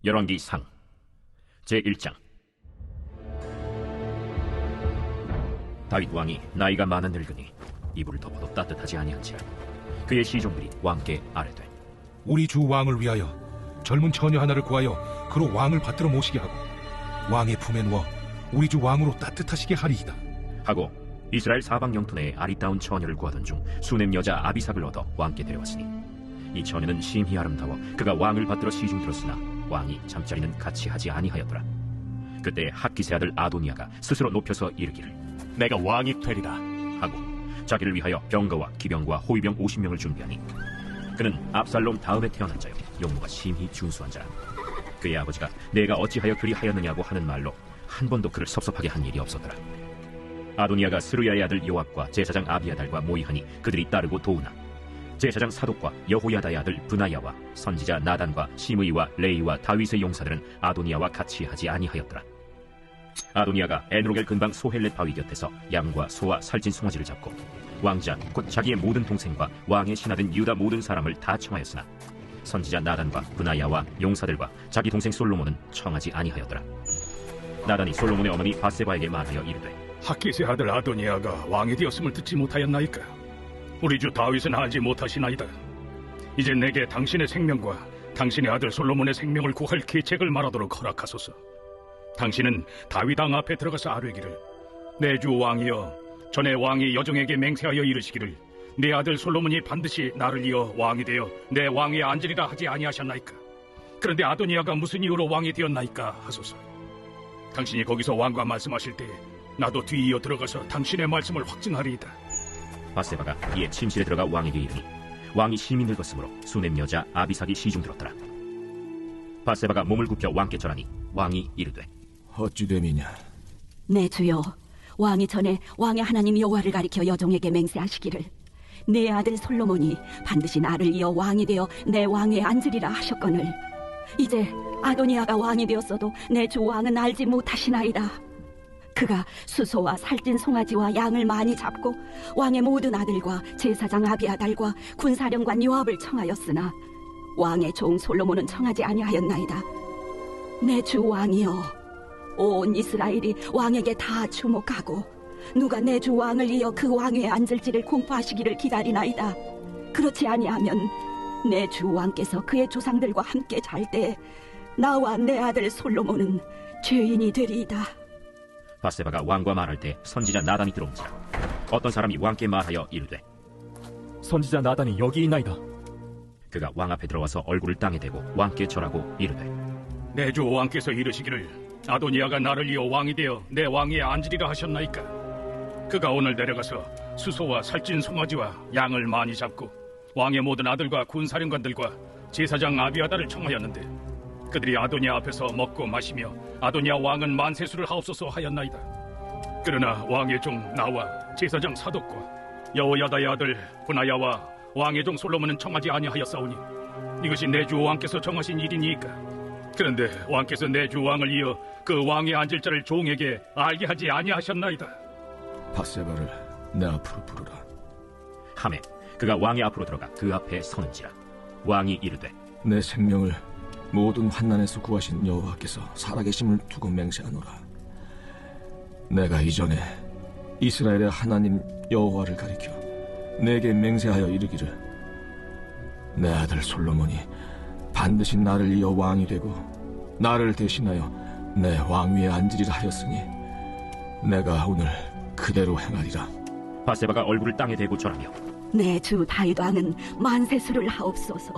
열왕기상 제1장. 다윗 왕이 나이가 많아 늙으니 이불을 덮어도 따뜻하지 아니한지라 그의 시종들이 왕께 아뢰되, 우리 주 왕을 위하여 젊은 처녀 하나를 구하여 그로 왕을 받들어 모시게 하고 왕의 품에 누워 우리 주 왕으로 따뜻하시게 하리이다 하고 이스라엘 사방 영토 내에 아리따운 처녀를 구하던 중 수넴 여자 아비삭을 얻어 왕께 데려왔으니 이 처녀는 심히 아름다워 그가 왕을 받들어 시중 들었으나 왕이 잠자리는 같이 하지 아니하였더라. 그때 핫기세 아들 아도니아가 스스로 높여서 이르기를, 내가 왕이 되리라 하고 자기를 위하여 병거와 기병과 호위병 50명을 준비하니 그는 압살롬 다음에 태어난 자요 용모가 심히 준수한 자라. 그의 아버지가 내가 어찌하여 그리 하였느냐고 하는 말로 한 번도 그를 섭섭하게 한 일이 없었더라. 아도니아가 스루야의 아들 요압과 제사장 아비아달과 모이하니 그들이 따르고 도우나 제사장 사독과 여호야다의 아들 브나야와 선지자 나단과 시므이와 레이와 다윗의 용사들은 아도니아와 같이 하지 아니하였더라. 아도니아가 엔로겔 근방 소헬렛 바위 곁에서 양과 소와 살찐 송아지를 잡고 왕자 곧 자기의 모든 동생과 왕의 신하된 유다 모든 사람을 다 청하였으나 선지자 나단과 브나야와 용사들과 자기 동생 솔로몬은 청하지 아니하였더라. 나단이 솔로몬의 어머니 바세바에게 말하여 이르되, 핫기세 아들 아도니아가 왕이 되었음을 듣지 못하였나이까? 우리 주 다윗은 알지 못하시나이다. 이제 내게 당신의 생명과 당신의 아들 솔로몬의 생명을 구할 계책을 말하도록 허락하소서. 당신은 다윗 왕 앞에 들어가서 아뢰기를, 내 주 왕이여, 전에 왕이 여종에게 맹세하여 이르시기를 내 아들 솔로몬이 반드시 나를 이어 왕이 되어 내 왕위에 앉으리라 하지 아니하셨나이까? 그런데 아도니아가 무슨 이유로 왕이 되었나이까 하소서. 당신이 거기서 왕과 말씀하실 때 나도 뒤이어 들어가서 당신의 말씀을 확증하리이다. 바세바가 이에 침실에 들어가 왕에게 이르니 왕이 심히 늙었으므로 수넴 여자 아비삭이 시중 들었더라. 바세바가 몸을 굽혀 왕께 절하니 왕이 이르되, 어찌 됨이냐? 내 주여, 왕이 전에 왕의 하나님 여호와를 가리켜 여종에게 맹세하시기를 내 아들 솔로몬이 반드시 나를 이어 왕이 되어 내 왕위에 앉으리라 하셨거늘 이제 아도니아가 왕이 되었어도 내 주 왕은 알지 못하시나이다. 그가 수소와 살찐 송아지와 양을 많이 잡고 왕의 모든 아들과 제사장 아비아달과 군사령관 요압을 청하였으나 왕의 종 솔로몬은 청하지 아니하였나이다. 내 주 왕이여, 온 이스라엘이 왕에게 다 주목하고 누가 내 주 왕을 이어 그 왕위에 앉을지를 공포하시기를 기다리나이다. 그렇지 아니하면 내 주 왕께서 그의 조상들과 함께 잘 때 나와 내 아들 솔로몬은 죄인이 되리이다. 바세바가 왕과 말할 때 선지자 나단이 들어온지라 어떤 사람이 왕께 말하여 이르되, 선지자 나단이 여기 있나이다. 그가 왕 앞에 들어와서 얼굴을 땅에 대고 왕께 절하고 이르되, 내 주 왕께서 이르시기를 아도니아가 나를 이어 왕이 되어 내 왕위에 앉으리라 하셨나이까? 그가 오늘 내려가서 수소와 살찐 송아지와 양을 많이 잡고 왕의 모든 아들과 군사령관들과 제사장 아비아달을 청하였는데 그들이 아도니아 앞에서 먹고 마시며 아도니아 왕은 만세수를 하옵소서 하였나이다. 그러나 왕의 종 나와 제사장 사독과 여호야다의 아들 브나야와 왕의 종 솔로몬은 청하지 아니하였사오니 이것이 내 주 왕께서 정하신 일이니까. 그런데 왕께서 내 주 왕을 이어 그 왕에 앉을 자를 종에게 알게 하지 아니하셨나이다. 바세바를 내 앞으로 부르라. 하매 그가 왕의 앞으로 들어가 그 앞에 서는지라. 왕이 이르되, 내 생명을 모든 환난에서 구하신 여호와께서 살아계심을 두고 맹세하노라. 내가 이전에 이스라엘의 하나님 여호와를 가리켜 내게 맹세하여 이르기를 내 아들 솔로몬이 반드시 나를 이어 왕이 되고 나를 대신하여 내 왕위에 앉으리라 하였으니 내가 오늘 그대로 행하리라. 바세바가 얼굴을 땅에 대고 절하며 내 주 다윗 왕은 만세수를 하옵소서.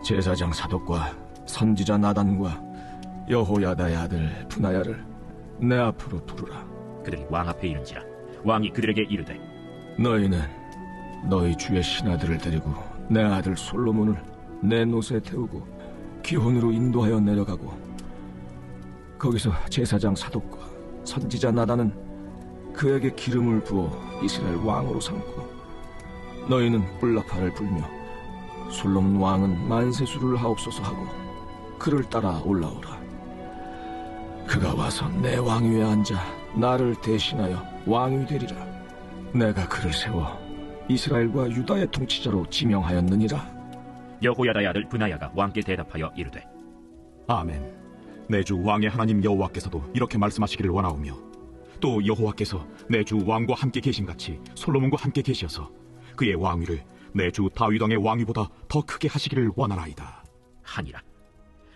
제사장 사독과 선지자 나단과 여호야다의 아들 브나야를 내 앞으로 부르라. 그들이 왕 앞에 이른지라. 왕이 그들에게 이르되, 너희는 너희 주의 신하들을 데리고 내 아들 솔로몬을 내 노새에 태우고 기혼으로 인도하여 내려가고 거기서 제사장 사독과 선지자 나단은 그에게 기름을 부어 이스라엘 왕으로 삼고 너희는 뿔나파를 불며 솔로몬 왕은 만세수를 하옵소서 하고 그를 따라 올라오라. 그가 와서 내 왕위에 앉아 나를 대신하여 왕이 되리라. 내가 그를 세워 이스라엘과 유다의 통치자로 지명하였느니라. 여호야다의 아들 브나야가 왕께 대답하여 이르되, 아멘. 내 주 왕의 하나님 여호와께서도 이렇게 말씀하시기를 원하오며, 또 여호와께서 내 주 왕과 함께 계심같이 솔로몬과 함께 계시어서 그의 왕위를 내 주 다윗 왕의 왕위보다 더 크게 하시기를 원하나이다 하니라.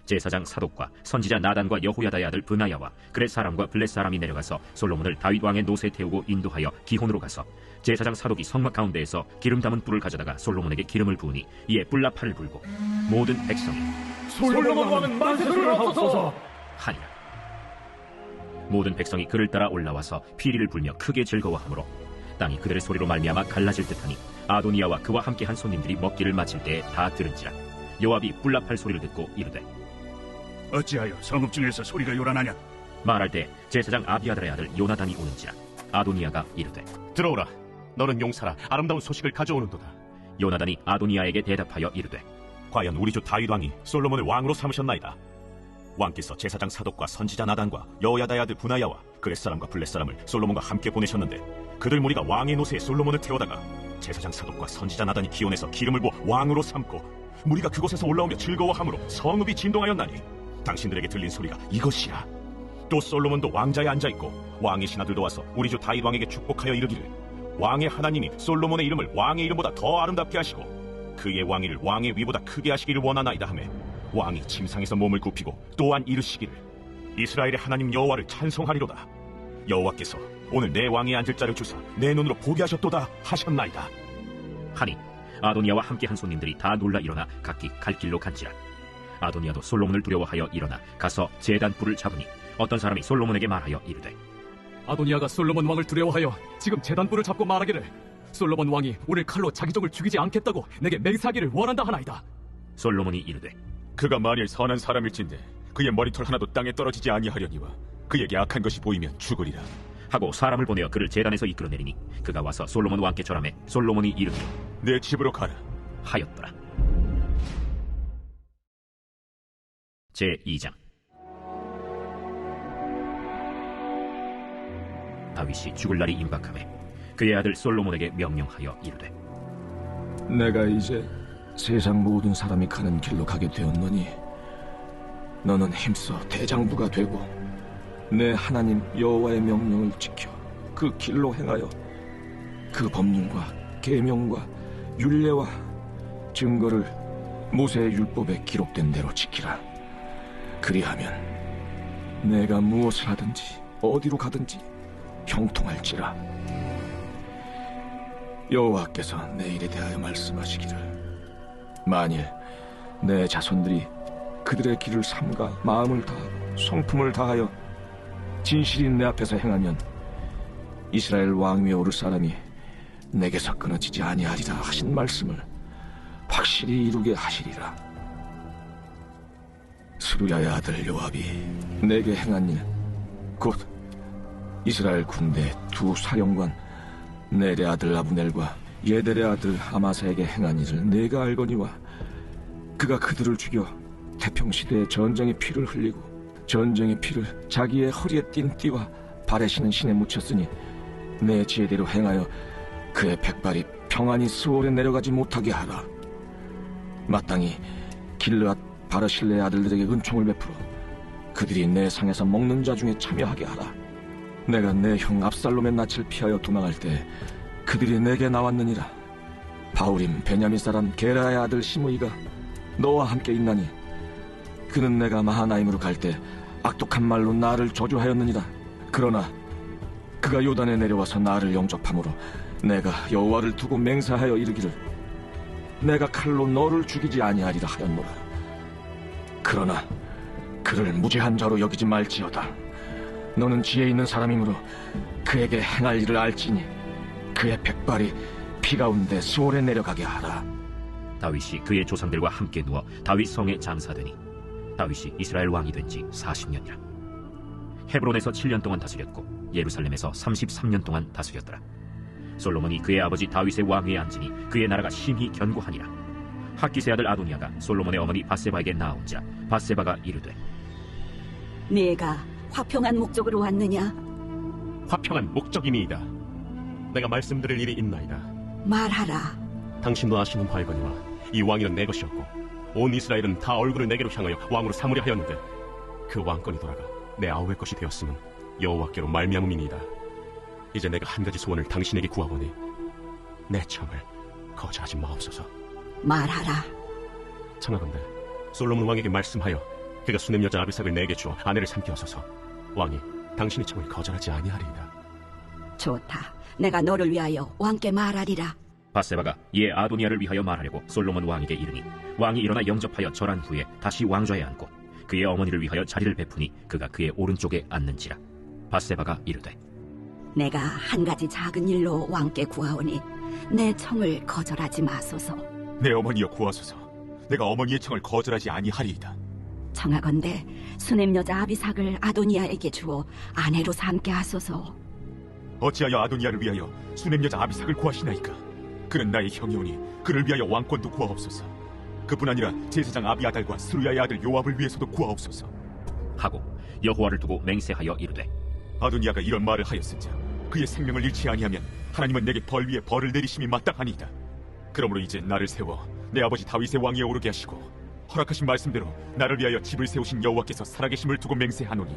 제사장 사독과 선지자 나단과 여호야다의 아들 브나야와 그렛 사람과 블렛 사람이 내려가서 솔로몬을 다윗 왕의 노새에 태우고 인도하여 기혼으로 가서 제사장 사독이 성막 가운데에서 기름 담은 뿔을 가져다가 솔로몬에게 기름을 부으니 이에 뿔나팔을 불고 모든 백성이 솔로몬 왕은 만세를 하옵소서 하니라. 모든 백성이 그를 따라 올라와서 피리를 불며 크게 즐거워하므로 땅이 그들의 소리로 말미암아 갈라질 듯하니 아도니아와 그와 함께한 손님들이 먹기를 마칠 때에 다 들은지라. 요압이 뿔나팔 소리를 듣고 이르되 어찌하여 성읍 중에서 소리가 요란하냐? 말할 때 제사장 아비아달의 아들 요나단이 오는지라. 아도니아가 이르되 들어오라. 너는 용사라 아름다운 소식을 가져오는도다. 요나단이 아도니아에게 대답하여 이르되 과연 우리 주 다윗 왕이 솔로몬을 왕으로 삼으셨나이다. 왕께서 제사장 사독과 선지자 나단과 여호야다의 아들 브나야와 그렛 사람과 블렛 사람을 솔로몬과 함께 보내셨는데 그들 무리가 왕의 노새에 솔로몬을 태워다가 제사장 사독과 선지자 나단이 기온에서 기름을 부어 왕으로 삼고 무리가 그곳에서 올라오며 즐거워함으로 성읍이 진동하였나니 당신들에게 들린 소리가 이것이라. 또 솔로몬도 왕자에 앉아있고 왕의 신하들도 와서 우리 주 다윗 왕에게 축복하여 이르기를 왕의 하나님이 솔로몬의 이름을 왕의 이름보다 더 아름답게 하시고 그의 왕위를 왕의 위보다 크게 하시기를 원하나이다 하며 왕이 침상에서 몸을 굽히고 또한 이르시기를 이스라엘의 하나님 여호와를 찬송하리로다. 여호와께서 오늘 내 왕에 앉을 자를 주사 내 눈으로 보게 하셨도다 하셨나이다 하니 아도니아와 함께한 손님들이 다 놀라 일어나 각기 갈 길로 간지라. 아도니아도 솔로몬을 두려워하여 일어나 가서 제단 뿔을 잡으니 어떤 사람이 솔로몬에게 말하여 이르되 아도니아가 솔로몬 왕을 두려워하여 지금 제단불을 잡고 말하기를 솔로몬 왕이 오늘 칼로 자기 종을 죽이지 않겠다고 내게 맹세하기를 원한다 하나이다. 솔로몬이 이르되 그가 만일 선한 사람일진데 그의 머리털 하나도 땅에 떨어지지 아니하려니와 그에게 악한 것이 보이면 죽으리라 하고 사람을 보내어 그를 제단에서 이끌어내리니 그가 와서 솔로몬 왕께 절하매 솔로몬이 이르되 내 집으로 가라 하였더라. 제2장. 다윗이 죽을 날이 임박하매 그의 아들 솔로몬에게 명령하여 이르되 내가 이제 세상 모든 사람이 가는 길로 가게 되었노니 너는 힘써 대장부가 되고 내 하나님 여호와의 명령을 지켜 그 길로 행하여 그 법률과 계명과 율례와 증거를 모세의 율법에 기록된 대로 지키라. 그리하면 내가 무엇을 하든지 어디로 가든지 형통할지라. 여호와께서 내 일에 대하여 말씀하시기를 만일 내 자손들이 그들의 길을 삼가 마음을 다하고 성품을 다하여 진실이 내 앞에서 행하면 이스라엘 왕위에 오를 사람이 내게서 끊어지지 아니하리라 하신 말씀을 확실히 이루게 하시리라. 스루야의 아들 요압이 내게 행한 일 곧 이스라엘 군대 두 사령관 넬의 아들 아브넬과 예델의 아들 아마사에게 행한 일을 내가 알거니와 그가 그들을 죽여 태평시대에 전쟁의 피를 흘리고 전쟁의 피를 자기의 허리에 띤 띠와 발에 신은 신에 묻혔으니 내 지혜대로 행하여 그의 백발이 평안히 스올에 내려가지 못하게 하라. 마땅히 길르앗 바르실레의 아들들에게 은총을 베풀어 그들이 내 상에서 먹는 자 중에 참여하게 하라. 내가 내 형 압살롬의 낯을 피하여 도망할 때 그들이 내게 나왔느니라. 바울임 베냐민 사람 게라의 아들 시므이가 너와 함께 있나니 그는 내가 마하나임으로 갈 때 악독한 말로 나를 저주하였느니라. 그러나 그가 요단에 내려와서 나를 영접함으로 내가 여호와를 두고 맹세하여 이르기를 내가 칼로 너를 죽이지 아니하리라 하였노라. 그러나 그를 무죄한 자로 여기지 말지어다. 너는 지혜 있는 사람이므로 그에게 행할 일을 알지니 그의 백발이 피 가운데 스올에 내려가게 하라. 다윗이 그의 조상들과 함께 누워 다윗 성에 장사되니 다윗이 이스라엘 왕이 된 지 40년이라. 헤브론에서 7년 동안 다스렸고 예루살렘에서 33년 동안 다스렸더라. 솔로몬이 그의 아버지 다윗의 왕위에 앉으니 그의 나라가 심히 견고하니라. 학기세 아들 아도니아가 솔로몬의 어머니 바세바에게 나온자 바세바가 이르되 네가 화평한 목적으로 왔느냐? 화평한 목적이니이다. 내가 말씀드릴 일이 있나이다. 말하라. 당신도 아시는 바이거니와 이 왕위는 내 것이었고 온 이스라엘은 다 얼굴을 내게로 향하여 왕으로 삼으려 하였는데 그 왕권이 돌아가 내 아우의 것이 되었음은 여호와께로 말미암음이니이다. 이제 내가 한 가지 소원을 당신에게 구하오니 내 청을 거절하지 마옵소서. 말하라. 청하건대 솔로몬 왕에게 말씀하여 그가 수넴 여자 아비삭을 내게 주어 아내를 삼게 하소서. 왕이 당신의 청을 거절하지 아니하리이다. 좋다. 내가 너를 위하여 왕께 말하리라. 바세바가 이에 아도니아를 위하여 말하려고 솔로몬 왕에게 이르니 왕이 일어나 영접하여 절한 후에 다시 왕좌에 앉고 그의 어머니를 위하여 자리를 베푸니 그가 그의 오른쪽에 앉는지라. 바세바가 이르되 내가 한 가지 작은 일로 왕께 구하오니 내 청을 거절하지 마소서. 내 어머니여 구하소서. 내가 어머니의 청을 거절하지 아니하리이다. 청하건대 수넴 여자 아비삭을 아도니아에게 주어 아내로 삼게 하소서. 어찌하여 아도니아를 위하여 수넴 여자 아비삭을 구하시나이까? 그는 나의 형이오니 그를 위하여 왕권도 구하옵소서. 그뿐 아니라 제사장 아비아달과 스루야의 아들 요압을 위해서도 구하옵소서. 하고 여호와를 두고 맹세하여 이르되 아도니아가 이런 말을 하였은즉 그의 생명을 잃지 아니하면 하나님은 내게 벌 위에 벌을 내리심이 마땅하니이다. 그러므로 이제 나를 세워 내 아버지 다윗의 왕위에 오르게 하시고 허락하신 말씀대로 나를 위하여 집을 세우신 여호와께서 살아계심을 두고 맹세하노니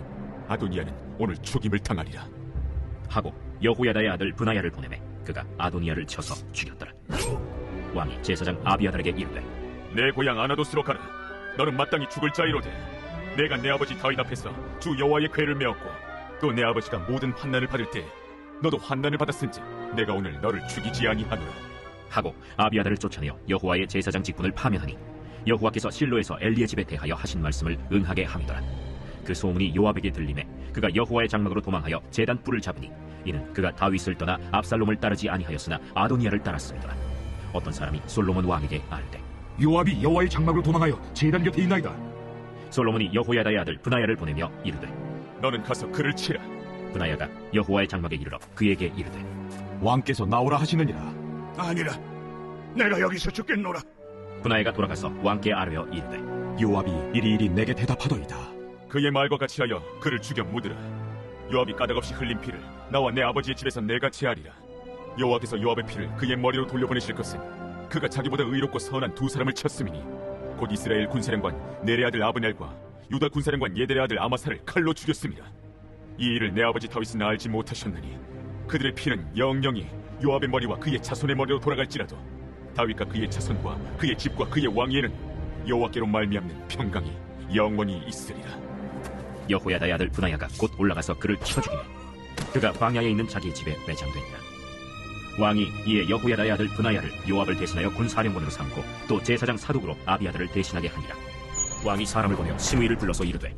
아도니아는 오늘 죽임을 당하리라. 하고 여호야다의 아들 브나야를 보내매 그가 아도니아를 쳐서 죽였더라. 왕이 제사장 아비아달에게 이르되 내 고향 아나도스로 가라. 너는 마땅히 죽을 자이로되 내가 내 아버지 다윗 앞에서 주 여호와의 궤를 메었고 또 내 아버지가 모든 환난을 받을 때 너도 환난을 받았은지 내가 오늘 너를 죽이지 아니하노라. 하고 아비아달을 쫓아내어 여호와의 제사장 직분을 파면하니 여호와께서 실로에서 엘리의 집에 대하여 하신 말씀을 응하게 함이더라. 그 소문이 요압에게 들리매 그가 여호와의 장막으로 도망하여 제단 뿔을 잡으니 이는 그가 다윗을 떠나 압살롬을 따르지 아니하였으나 아도니아를 따랐음이더라. 어떤 사람이 솔로몬 왕에게 아뢰되 요압이 여호와의 장막으로 도망하여 제단 곁에 있나이다. 솔로몬이 여호야다의 아들 브나야를 보내며 이르되 너는 가서 그를 치라. 브나야가 여호와의 장막에 이르러 그에게 이르되 왕께서 나오라 하시느니라. 아니라 내가 여기서 죽겠노라. 브나야가 돌아가서 왕께 아뢰어 이르되 요압이 이리이리 내게 대답하더이다. 그의 말과 같이 하여 그를 죽여 묻으라. 요압이 까닭없이 흘린 피를 나와 내 아버지의 집에서 내가 제하리라. 여호와께서 요압의 피를 그의 머리로 돌려보내실 것은 그가 자기보다 의롭고 선한 두 사람을 쳤음이니 곧 이스라엘 군사령관 넬의 아들 아브넬과 유다 군사령관 예델의 아들 아마사를 칼로 죽였습니다. 이 일을 내 아버지 다윗은 알지 못하셨느니 그들의 피는 영영이 요압의 머리와 그의 자손의 머리로 돌아갈지라도 다윗과 그의 자손과 그의 집과 그의 왕위에는 여호와께로 말미암는 평강이 영원히 있으리라. 여호야다의 아들 브나야가 곧 올라가서 그를 쳐 죽이니 그가 광야에 있는 자기의 집에 매장되니라. 왕이 이에 여호야다의 아들 브나야를 요압을 대신하여 군사령관으로 삼고 또 제사장 사독으로 아비아달을 대신하게 하니라. 왕이 사람을 보내어 시므이를 불러서 이르되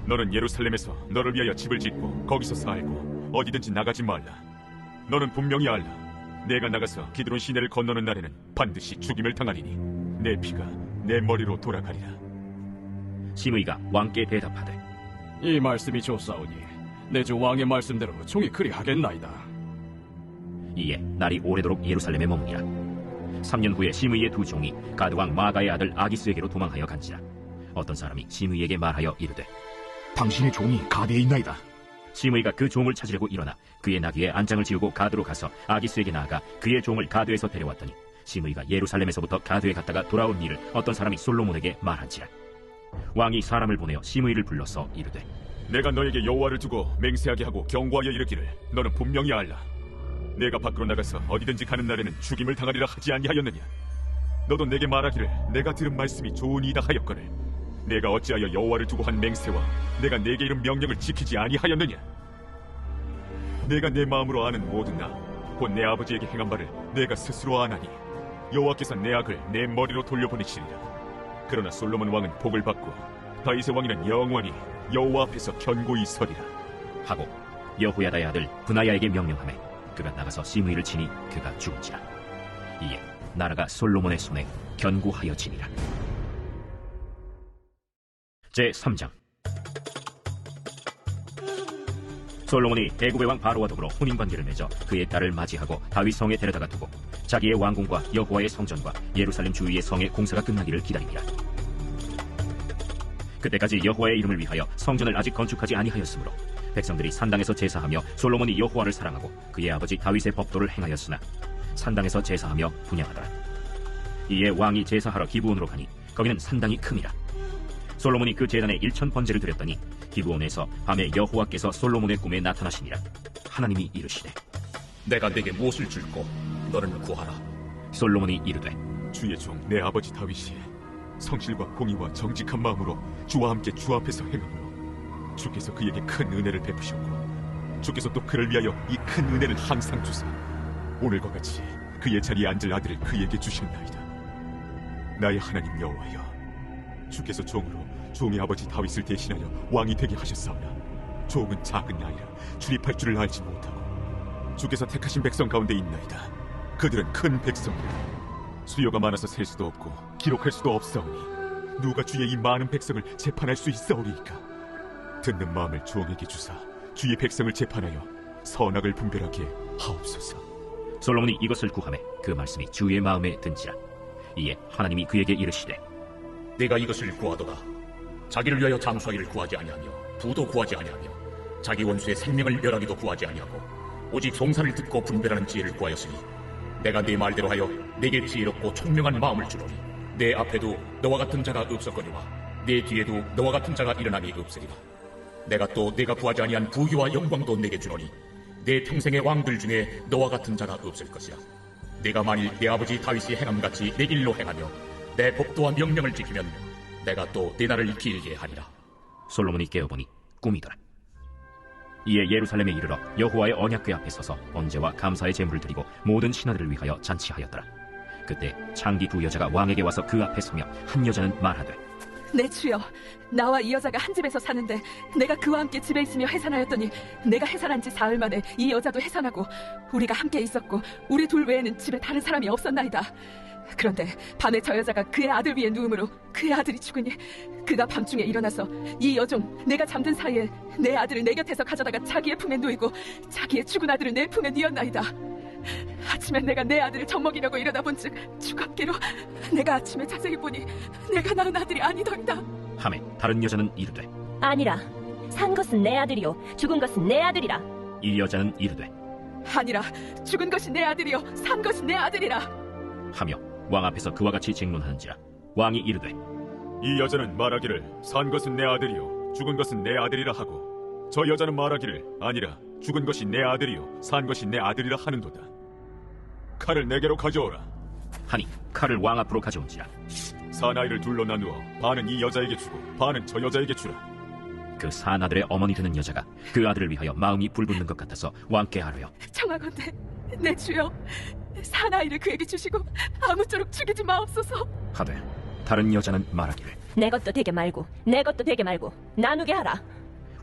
너는 예루살렘에서 너를 위하여 집을 짓고 거기서 살고 어디든지 나가지 말라. 너는 분명히 알라. 내가 나가서 기드론 시내를 건너는 날에는 반드시 죽임을 당하리니 내 피가 내 머리로 돌아가리라. 시므이가 왕께 대답하되 이 말씀이 좋사오니 내 주 왕의 말씀대로 종이 그리하겠나이다. 이에 날이 오래도록 예루살렘에 머무니라. 3년 후에 시므이의 두 종이 가드왕 마가의 아들 아기스에게로 도망하여 간지라. 어떤 사람이 시므이에게 말하여 이르되 당신의 종이 가드에 있나이다. 시므이가 그 종을 찾으려고 일어나 그의 나귀에 안장을 지우고 가드로 가서 아기스에게 나아가 그의 종을 가드에서 데려왔더니 시므이가 예루살렘에서부터 가드에 갔다가 돌아온 일을 어떤 사람이 솔로몬에게 말한지라. 왕이 사람을 보내어 시므이를 불러서 이르되 내가 너에게 여호와를 두고 맹세하게 하고 경고하여 이르기를 너는 분명히 알라. 내가 밖으로 나가서 어디든지 가는 날에는 죽임을 당하리라 하지 아니하였느냐. 너도 내게 말하기를 내가 들은 말씀이 좋으니이다 하였거늘 내가 어찌하여 여호와를 두고 한 맹세와 내가 내게 이른 명령을 지키지 아니하였느냐. 내가 내 마음으로 아는 모든 나 곧 내 아버지에게 행한 바를 내가 스스로 아나니 여호와께서 내 악을 내 머리로 돌려보내시리라. 그러나 솔로몬 왕은 복을 받고 다윗의 왕위는 영원히 여호와 앞에서 견고히 서리라. 하고 여호야다의 아들 브나야에게 명령하매 그가 나가서 시므이를 치니 그가 죽은지라. 이에 나라가 솔로몬의 손에 견고하여지니라. 제3장. 솔로몬이 대굽의 왕 바로와 더불어 혼인관계를 맺어 그의 딸을 맞이하고 다윗 성에 데려다가 두고 자기의 왕궁과 여호와의 성전과 예루살렘 주위의 성의 공사가 끝나기를 기다리니라. 그때까지 여호와의 이름을 위하여 성전을 아직 건축하지 아니하였으므로 백성들이 산당에서 제사하며 솔로몬이 여호와를 사랑하고 그의 아버지 다윗의 법도를 행하였으나 산당에서 제사하며 분향하더라. 이에 왕이 제사하러 기브온으로 가니 거기는 상당히 큼이라. 솔로몬이 그 제단에 1000번제를 드렸더니 기브온에서 밤에 여호와께서 솔로몬의 꿈에 나타나시니라. 하나님이 이르시되 내가 네게 무엇을 줄꼬 너는 구하라. 솔로몬이 이르되 주의 종 내 아버지 다윗이 성실과 공의와 정직한 마음으로 주와 함께 주 앞에서 행함으로 주께서 그에게 큰 은혜를 베푸셨고 주께서 또 그를 위하여 이 큰 은혜를 항상 주사 오늘과 같이 그의 자리에 앉을 아들을 그에게 주셨나이다. 나의 하나님 여호와여, 주께서 종으로 종의 아버지 다윗을 대신하여 왕이 되게 하셨사오나 종은 작은 아이라 출입할 줄을 알지 못하고 주께서 택하신 백성 가운데 있나이다. 그들은 큰 백성이라 수요가 많아서 셀 수도 없고 기록할 수도 없사오니 누가 주의 이 많은 백성을 재판할 수 있사오리이까. 듣는 마음을 종에게 주사 주의 백성을 재판하여 선악을 분별하게 하옵소서. 솔로몬이 이것을 구하매 그 말씀이 주의 마음에 든지라. 이에 하나님이 그에게 이르시되 네가 이것을 구하도다. 자기를 위하여 장수하기를 구하지 아니하며 부도 구하지 아니하며 자기 원수의 생명을 멸하기도 구하지 아니하고 오직 송사를 듣고 분별하는 지혜를 구하였으니 내가 네 말대로 하여 네게 지혜롭고 총명한 마음을 주노니 내 앞에도 너와 같은 자가 없었거니와 내 뒤에도 너와 같은 자가 일어나니 없으리라. 내가 또 네가 구하지 아니한 부귀와 영광도 내게 주노니 내 평생의 왕들 중에 너와 같은 자가 없을 것이야. 네가 만일 내 아버지 다윗이 행함같이 내 길로 행하며 내 법도와 명령을 지키면 내가 또 네 날을 길게 하리라. 솔로몬이 깨어보니 꿈이더라. 이에 예루살렘에 이르러 여호와의 언약궤 앞에 서서 번제와 감사의 제물을 드리고 모든 신하들을 위하여 잔치하였더라. 그때 창기 두 여자가 왕에게 와서 그 앞에 서며 한 여자는 말하되 내 주여, 나와 이 여자가 한 집에서 사는데 내가 그와 함께 집에 있으며 해산하였더니 내가 해산한 지 사흘 만에 이 여자도 해산하고 우리가 함께 있었고 우리 둘 외에는 집에 다른 사람이 없었나이다. 그런데 밤에 저 여자가 그의 아들 위에 누움으로 그의 아들이 죽으니 그가 밤중에 일어나서 이 여종 내가 잠든 사이에 내 아들을 내 곁에서 가져다가 자기의 품에 누이고 자기의 죽은 아들을 내 품에 뉘었나이다. 아침에 내가 내 아들을 젖먹이려고 일어나 본즉 주갑기로 내가 아침에 자세히 보니 내가 낳은 아들이 아니더이다. 하매 다른 여자는 이르되 아니라 산 것은 내 아들이요 죽은 것은 내 아들이라. 이 여자는 이르되 아니라 죽은 것이 내 아들이요 산 것이 내 아들이라 하며 왕 앞에서 그와 같이 쟁론하는지라. 왕이 이르되 이 여자는 말하기를 산 것은 내 아들이요 죽은 것은 내 아들이라 하고 저 여자는 말하기를 아니라 죽은 것이 내 아들이요 산 것이 내 아들이라 하는도다. 칼을 내게로 가져오라 하니 칼을 왕 앞으로 가져온지라. 사나이를 둘로 나누어 반은 이 여자에게 주고 반은 저 여자에게 주라. 그 사나들의 어머니 되는 여자가 그 아들을 위하여 마음이 불붙는 것 같아서 왕께 하루여 청하건대 내 주여 사나이를 그에게 주시고 아무쪼록 죽이지 마옵소서 하되 다른 여자는 말하기를 내 것도 되게 말고 내 것도 되게 말고 나누게 하라.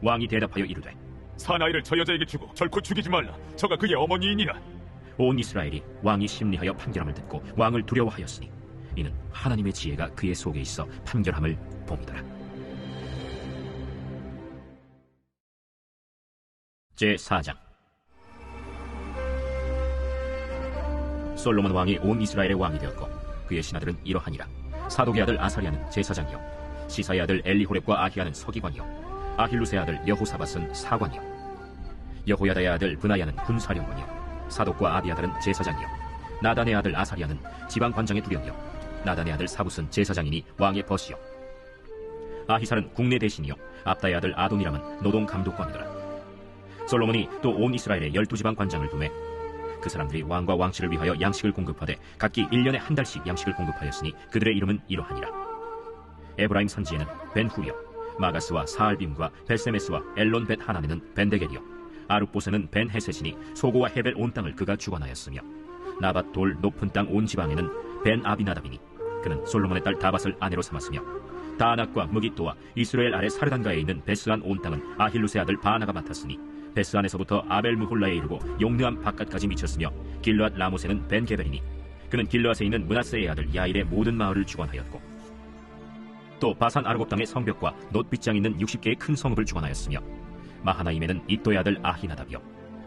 왕이 대답하여 이르되 사나이를 저 여자에게 주고 결코 죽이지 말라. 저가 그의 어머니이니라. 온 이스라엘이 왕이 심리하여 판결함을 듣고 왕을 두려워하였으니 이는 하나님의 지혜가 그의 속에 있어 판결함을 봄이더라. 제4장. 솔로몬 왕이 온 이스라엘의 왕이 되었고 그의 신하들은 이러하니라. 사독의 아들 아사리아는 제사장이요 시사의 아들 엘리호렙과 아히야는 서기관이요 아힐루스의 아들 여호사밧은 사관이요 여호야다의 아들 브나야는 군사령관이요 사독과 아비아달은 제사장이요 나단의 아들 아사리아는 지방관장의 두령이요 나단의 아들 사붓은 제사장이니 왕의 벗이요 아히살은 국내 대신이요 압다의 아들 아도니람은 노동감독관이더라. 솔로몬이 또 온 이스라엘의 12지방 관장을 두매 그 사람들이 왕과 왕실을 위하여 양식을 공급하되 각기 1년에 한 달씩 양식을 공급하였으니 그들의 이름은 이러하니라. 에브라임 선지에는 벤후요 마가스와 사알빔과 벳세메스와 엘론 벳 하나네는 벤데겔이요 아룹보스는 벤헤셋이니 소고와 헤벨 온 땅을 그가 주관하였으며 나밧 돌 높은 땅 온 지방에는 벤 아비나답이니 그는 솔로몬의 딸 다밧을 아내로 삼았으며 다낙과 무깃도와 이스라엘 아래 사르단가에 있는 베스안 온 땅은 아힐루스의 아들 바나가 맡았으니 베스안에서부터 아벨무홀라에 이르고 용느암 바깥까지 미쳤으며 길르앗 라모세는 벤게벨이니 그는 길르앗에 있는 므낫세의 아들 야일의 모든 마을을 주관하였고 또 바산 아르곱 땅의 성벽과 놋빗장 있는 60개의 큰 성읍을 주관하였으며 마하나임에는 이또의 아들 아히나답이요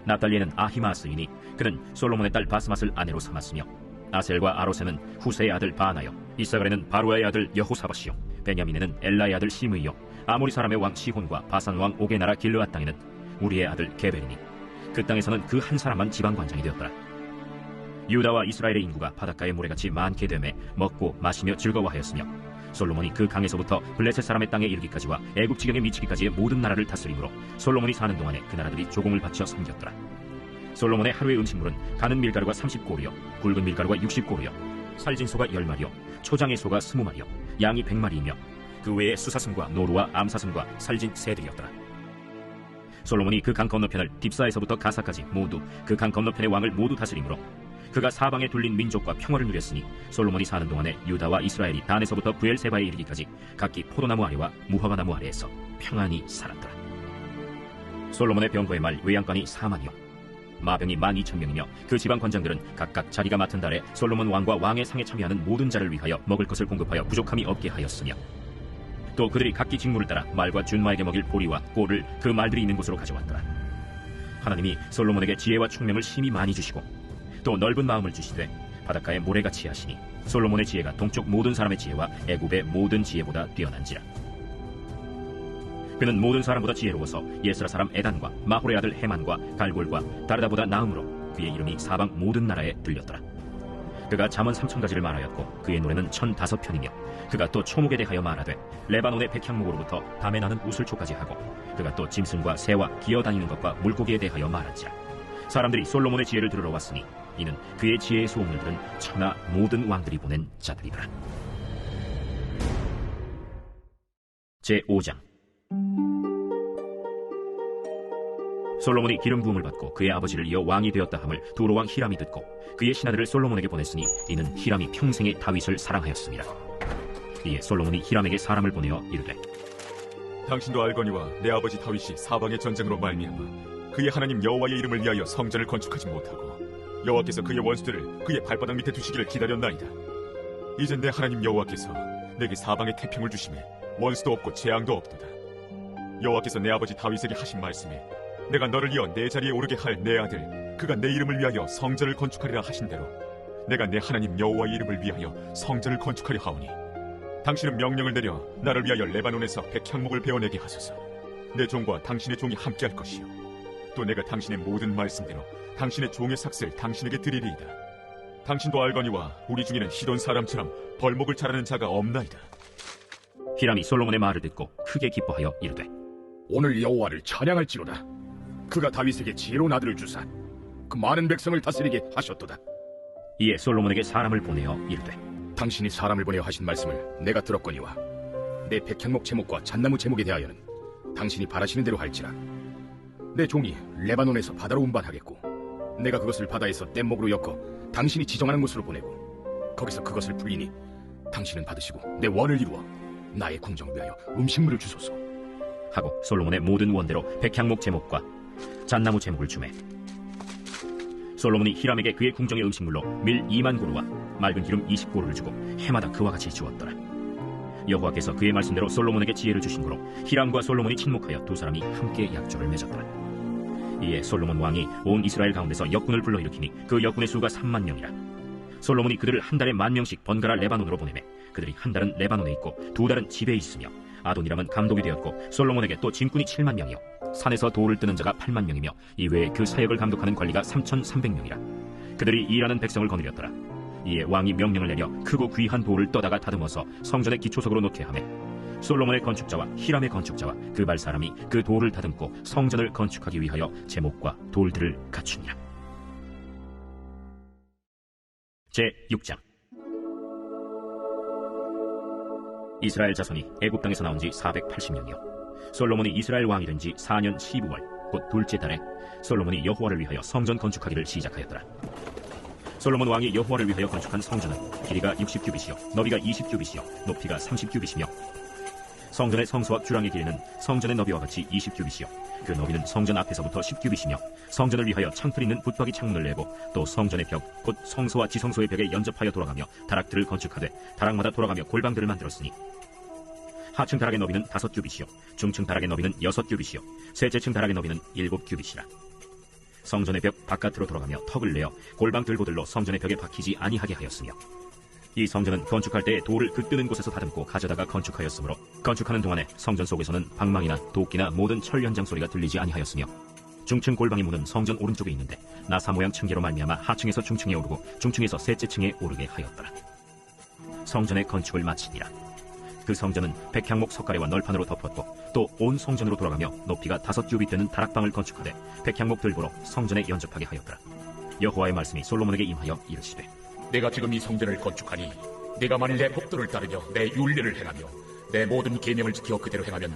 납달리에는 아히마스이니 그는 솔로몬의 딸 바스맛을 아내로 삼았으며 아셀과 아로세는 후세의 아들 바나요 이사갈에는 바루아의 아들 여호사밧이요 베냐민에는 엘라의 아들 시므이요 아모리 사람의 왕 시혼과 바산 왕 옥의 나라 길르앗 땅에는 우리의 아들 게벨이니 그 땅에서는 그 한 사람만 지방관장이 되었더라. 유다와 이스라엘의 인구가 바닷가의 모래같이 많게 되매 먹고 마시며 즐거워하였으며 솔로몬이 그 강에서부터 블레셋 사람의 땅에 이르기까지와 애굽 지경에 미치기까지의 모든 나라를 다스림으로 솔로몬이 사는 동안에 그 나라들이 조공을 바쳐 섬겼더라. 솔로몬의 하루의 음식물은 가는 밀가루가 30고루요 굵은 밀가루가 60고루요 살진 소가 10마리요 초장의 소가 20마리요 양이 100마리이며 그 외에 수사슴과 노루와 암사슴과 살진 새들이었더라. 솔로몬이 그 강 건너편을 딥사에서부터 가사까지 모두 그 강 건너편의 왕을 모두 다스림으로 그가 사방에 둘린 민족과 평화를 누렸으니 솔로몬이 사는 동안에 유다와 이스라엘이 단에서부터 브엘세바에 이르기까지 각기 포도나무 아래와 무화과나무 아래에서 평안히 살았더라. 솔로몬의 병거의 말 외양간이 4만이요 마병이 12,000명이며 그 지방 관장들은 각각 자기가 맡은 달에 솔로몬 왕과 왕의 상에 참여하는 모든 자를 위하여 먹을 것을 공급하여 부족함이 없게 하였으며 또 그들이 각기 직무를 따라 말과 준마에게 먹일 보리와 꼴을 그 말들이 있는 곳으로 가져왔더라. 하나님이 솔로몬에게 지혜와 총명을 심히 많이 주시고 또 넓은 마음을 주시되 바닷가에 모래같이 하시니 솔로몬의 지혜가 동쪽 모든 사람의 지혜와 애굽의 모든 지혜보다 뛰어난지라. 그는 모든 사람보다 지혜로워서 예스라 사람 에단과 마홀의 아들 헤만과 갈골과 다르다보다 나음으로 그의 이름이 사방 모든 나라에 들렸더라. 그가 잠언 3,000가지를 말하였고 그의 노래는 1,005편이며 그가 또 초목에 대하여 말하되 레바논의 백향목으로부터 밤에 나는 우슬초까지 하고 그가 또 짐승과 새와 기어다니는 것과 물고기에 대하여 말한지라. 사람들이 솔로몬의 지혜를 들으러 왔으니 이는 그의 지혜의 소문을 들은 천하 모든 왕들이 보낸 자들이더라. 제5장. 솔로몬이 기름 부음을 받고 그의 아버지를 이어 왕이 되었다 함을 두로왕 히람이 듣고 그의 신하들을 솔로몬에게 보냈으니 이는 히람이 평생에 다윗을 사랑하였습니다. 이에 솔로몬이 히람에게 사람을 보내어 이르되 당신도 알거니와 내 아버지 다윗이 사방의 전쟁으로 말미암아 그의 하나님 여호와의 이름을 위하여 성전을 건축하지 못하고 여호와께서 그의 원수들을 그의 발바닥 밑에 두시기를 기다렸나이다. 이제 내 하나님 여호와께서 내게 사방의 태평을 주시매 원수도 없고 재앙도 없도다. 여호와께서 내 아버지 다윗에게 하신 말씀에 내가 너를 이어 내 자리에 오르게 할 내 아들 그가 내 이름을 위하여 성전을 건축하리라 하신 대로 내가 내 하나님 여호와의 이름을 위하여 성전을 건축하려 하오니 당신은 명령을 내려 나를 위하여 레바논에서 백향목을 베어내게 하소서. 내 종과 당신의 종이 함께할 것이요 또 내가 당신의 모든 말씀대로 당신의 종의 삭슬 당신에게 드리리이다. 당신도 알거니와 우리 중에는 시돈 사람처럼 벌목을 잘하는 자가 없나이다. 히람이 솔로몬의 말을 듣고 크게 기뻐하여 이르되 오늘 여호와를 찬양할지로다. 그가 다윗에게 지혜로운 아들을 주사 그 많은 백성을 다스리게 하셨도다. 이에 솔로몬에게 사람을 보내어 이르되 당신이 사람을 보내어 하신 말씀을 내가 들었거니와 내 백향목 제목과 잣나무 제목에 대하여는 당신이 바라시는 대로 할지라. 내 종이 레바논에서 바다로 운반하겠고 내가 그것을 바다에서 뗏목으로 엮어 당신이 지정하는 곳으로 보내고 거기서 그것을 불리니 당신은 받으시고 내 원을 이루어 나의 궁정을 위하여 음식물을 주소서 하고 솔로몬의 모든 원대로 백향목 제목과 잣나무 제목을 주매 솔로몬이 히람에게 그의 궁정의 음식물로 밀 2만 고루와 맑은 기름 20고루를 주고 해마다 그와 같이 주었더라. 여호와께서 그의 말씀대로 솔로몬에게 지혜를 주신 거로 히람과 솔로몬이 친목하여 두 사람이 함께 약조를 맺었더라. 이에 솔로몬 왕이 온 이스라엘 가운데서 역군을 불러일으키니 그 역군의 수가 3만 명이라. 솔로몬이 그들을 한 달에 10,000명씩 번갈아 레바논으로 보내매 그들이 한 달은 레바논에 있고 두 달은 집에 있으며 아도니람은 감독이 되었고 솔로몬에게 또 짐꾼이 7만 명이요 산에서 돌을 뜨는 자가 8만 명이며 이외에 그 사역을 감독하는 관리가 3,300명이라. 그들이 일하는 백성을 거느렸더라. 이에 왕이 명령을 내려 크고 귀한 돌을 떠다가 다듬어서 성전의 기초석으로 놓게 하매 솔로몬의 건축자와 히람의 건축자와 그 발 사람이 그 돌을 다듬고 성전을 건축하기 위하여 제목과 돌들을 갖추니라. 제6장. 이스라엘 자손이 애굽 땅에서 나온 지 480년이요 솔로몬이 이스라엘 왕이 된 지 4년 12월 곧 둘째 달에 솔로몬이 여호와를 위하여 성전 건축하기를 시작하였더라. 솔로몬 왕이 여호와를 위하여 건축한 성전은 길이가 60규빗이요 너비가 20규빗이요 높이가 30규빗이며 성전의 성소와 주랑의 길이는 성전의 너비와 같이 20규빗이요 그 너비는 성전 앞에서부터 10규빗이며 성전을 위하여 창틀 있는 붙박이 창문을 내고 또 성전의 벽 곧 성소와 지성소의 벽에 연접하여 돌아가며 다락들을 건축하되 다락마다 돌아가며 골방들을 만들었으니 하층 다락의 너비는 5규빗이요 중층 다락의 너비는 6규빗이요 셋째층 다락의 너비는 7규빗이라. 성전의 벽 바깥으로 돌아가며 턱을 내어 골방 들고들로 성전의 벽에 박히지 아니하게 하였으며 이 성전은 건축할 때에 돌을 그 뜨는 곳에서 다듬고 가져다가 건축하였으므로 건축하는 동안에 성전 속에서는 방망이나 도끼나 모든 철 연장 소리가 들리지 아니하였으며 중층 골방의 문은 성전 오른쪽에 있는데 나사 모양 층계로 말미암아 하층에서 중층에 오르고 중층에서 셋째 층에 오르게 하였더라. 성전의 건축을 마치니라. 그 성전은 백향목 석가래와 널판으로 덮었고 또 온 성전으로 돌아가며 높이가 5규빗 되는 다락방을 건축하되 백향목 들보로 성전에 연접하게 하였더라. 여호와의 말씀이 솔로몬에게 임하여 이르시되 내가 지금 이 성전을 건축하니 내가 만일 내 법도를 따르며 내 율례를 행하며 내 모든 계명을 지켜 그대로 행하면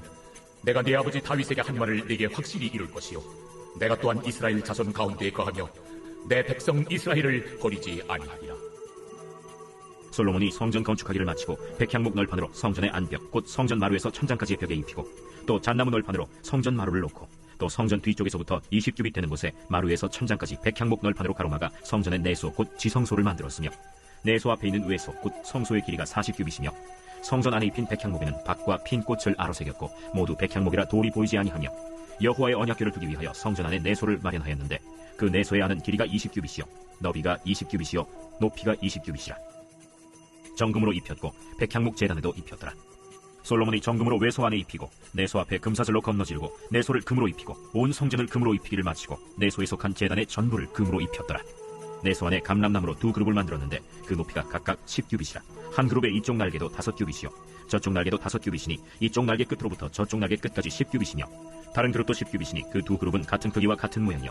내가 내 아버지 다윗에게 한 말을 네게 확실히 이룰 것이요 내가 또한 이스라엘 자손 가운데에 거하며 내 백성 이스라엘을 버리지 아니하리라. 솔로몬이 성전 건축하기를 마치고 백향목 널판으로 성전의 안벽 곧 성전 마루에서 천장까지의 벽에 입히고 또 잣나무 널판으로 성전 마루를 놓고 또 성전 뒤쪽에서부터 20규빗 되는 곳에 마루에서 천장까지 백향목 널판으로 가로막아 성전의 내소 곧 지성소를 만들었으며 내소 앞에 있는 외소 곧 성소의 길이가 40규빗이며 성전 안에 입힌 백향목에는 박과 핀 꽃을 아로새겼고 모두 백향목이라 돌이 보이지 아니하며 여호와의 언약궤를 두기 위하여 성전 안에 내소를 마련하였는데 그 내소의 안은 길이가 20규빗이요 너비가 20규빗이요 높이가 20규빗이라. 정금으로 입혔고 백향목 제단에도 입혔더라. 솔로몬이 정금으로 외소 안에 입히고 내소 앞에 금사슬로 건너지르고 내소를 금으로 입히고 온 성전을 금으로 입히기를 마치고 내소에 속한 제단의 전부를 금으로 입혔더라. 내소 안에 감람나무로 2그룹을 만들었는데 그 높이가 각각 10규빗이라. 한 그룹의 이쪽 날개도 5규빗이요 저쪽 날개도 5규빗이니 이쪽 날개 끝으로부터 저쪽 날개 끝까지 10규빗이며 다른 그룹도 10규빗이니 그 두 그룹은 같은 크기와 같은 모양이요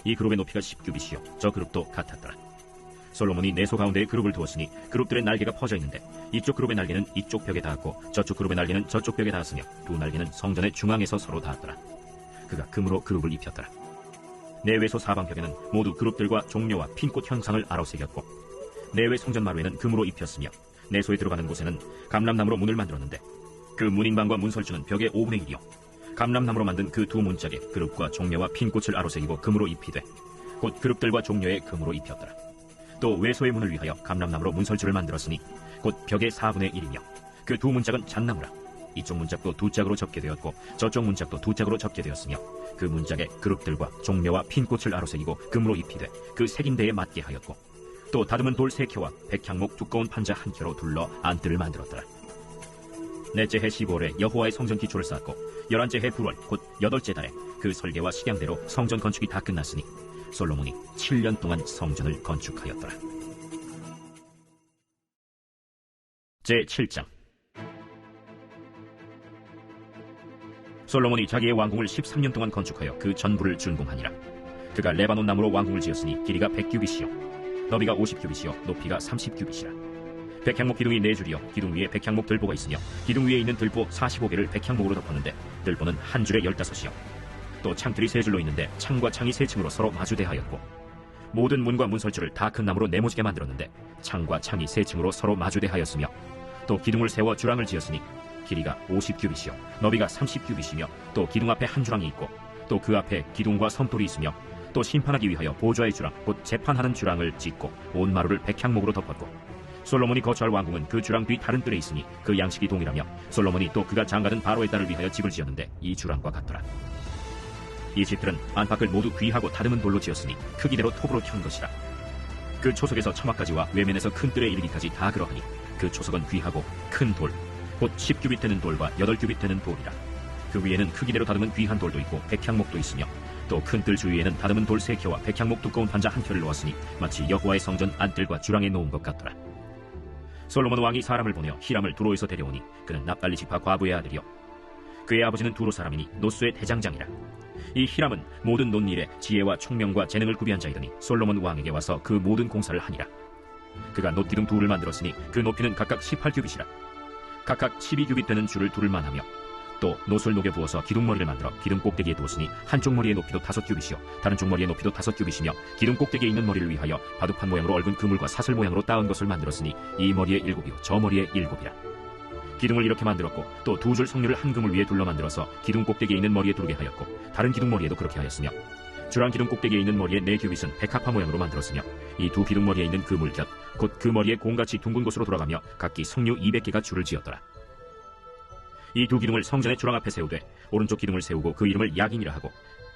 이 그룹의 높이가 10규빗이요 저 그룹도 같았더라. 솔로몬이 내소 가운데에 그룹을 두었으니 그룹들의 날개가 퍼져 있는데 이쪽 그룹의 날개는 이쪽 벽에 닿았고 저쪽 그룹의 날개는 저쪽 벽에 닿았으며 두 날개는 성전의 중앙에서 서로 닿았더라. 그가 금으로 그룹을 입혔더라. 내외소 사방벽에는 모두 그룹들과 종려와 핀꽃 형상을 아로새겼고 내외 성전 마루에는 금으로 입혔으며 내소에 들어가는 곳에는 감람나무로 문을 만들었는데 그 문인방과 문설주는 벽의 5분의 1이요 감람나무로 만든 그 두 문짝에 그룹과 종려와 핀꽃을 아로새기고 금으로 입히되 곧 그룹들과 종려에 금으로 입혔더라. 또 외소의 문을 위하여 감람나무로 문설주를 만들었으니 곧 벽의 4분의 1이며 그 두 문짝은 잣나무라. 이쪽 문짝도 2짝으로 접게 되었고 저쪽 문짝도 2짝으로 접게 되었으며 그 문짝에 그룹들과 종려와 핀꽃을 아로새기고 금으로 입히되 그 색인대에 맞게 하였고 또 다듬은 돌 3켜와 백향목 두꺼운 판자 1켜로 둘러 안뜰을 만들었더라. 넷째 해 15월에 여호와의 성전 기초를 쌓고 11째 해 9월 곧 8째 달에 그 설계와 식양대로 성전 건축이 다 끝났으니 솔로몬이 7년 동안 성전을 건축하였더라. 제7장 솔로몬이 자기의 왕궁을 13년 동안 건축하여 그 전부를 준공하니라. 그가 레바논 나무로 왕궁을 지었으니 길이가 100규빗이요 너비가 50규빗이요 높이가 30규빗이라. 백향목 기둥이 4줄이요 기둥 위에 백향목 들보가 있으며 기둥 위에 있는 들보 45개를 백향목으로 덮었는데 들보는 한 줄에 15이요 또 창틀이 3줄로 있는데 창과 창이 3층으로 서로 마주대하였고 모든 문과 문설주를 다 큰 나무로 네모지게 만들었는데 창과 창이 3층으로 서로 마주대하였으며 또 기둥을 세워 주랑을 지었으니 길이가 50규빗이요 너비가 30규빗이며 또 기둥 앞에 한 주랑이 있고 또 그 앞에 기둥과 섬돌이 있으며 또 심판하기 위하여 보좌의 주랑 곧 재판하는 주랑을 짓고 온 마루를 백향목으로 덮었고 솔로몬이 거처할 왕궁은 그 주랑 뒤 다른 뜰에 있으니 그 양식이 동일하며 솔로몬이 또 그가 장가든 바로의 딸을 위하여 집을 지었는데 이 주랑과 같더라. 이 집들은 안팎을 모두 귀하고 다듬은 돌로 지었으니 크기대로 톱으로 켠 것이라. 그 초석에서 처막까지와 외면에서 큰 뜰에 이르기까지 다 그러하니 그 초석은 귀하고 큰 돌 곧 10규빗 되는 돌과 8규빗 되는 돌이라. 그 위에는 크기대로 다듬은 귀한 돌도 있고 백향목도 있으며 또 큰 뜰 주위에는 다듬은 돌 3켜와 백향목 두꺼운 판자 1켜를 놓았으니 마치 여호와의 성전 안뜰과 주랑에 놓은 것 같더라. 솔로몬 왕이 사람을 보내어 히람을 두로에서 데려오니 그는 납달리 지파 과부의 아들이요 그의 아버지는 두로 사람이니 노스의 대장장이라. 이 히람은 모든 논일에 지혜와 총명과 재능을 구비한 자이더니 솔로몬 왕에게 와서 그 모든 공사를 하니라. 그가 놋기둥 2를 만들었으니 그 높이는 각각 18규빗이라. 각각 12규빗 되는 줄을 두를만 하며 또 놋을 녹여 부어서 기둥머리를 만들어 기둥 꼭대기에 두었으니 한쪽 머리의 높이도 5규빗이요 다른 쪽 머리의 높이도 5규빗이며 기둥 꼭대기에 있는 머리를 위하여 바둑판 모양으로 얽은 그물과 사슬 모양으로 따은 것을 만들었으니 이 머리에 7이요 저 머리에 7이라. 기둥을 이렇게 만들었고 또 2줄 석류를 한 그물 위에 둘러 만들어서 기둥 꼭대기에 있는 머리에 두르게 하였고 다른 기둥 머리에도 그렇게 하였으며 주랑 기둥 꼭대기에 있는 머리에 4규빗은 백합화 모양으로 만들었으며 이 두 기둥 머리에 있는 그물 곁 곧 그 머리에 공같이 둥근 곳으로 돌아가며 각기 석류 200개가 줄을 지었더라. 이 두 기둥을 성전의 주랑 앞에 세우되 오른쪽 기둥을 세우고 그 이름을 야긴이라 하고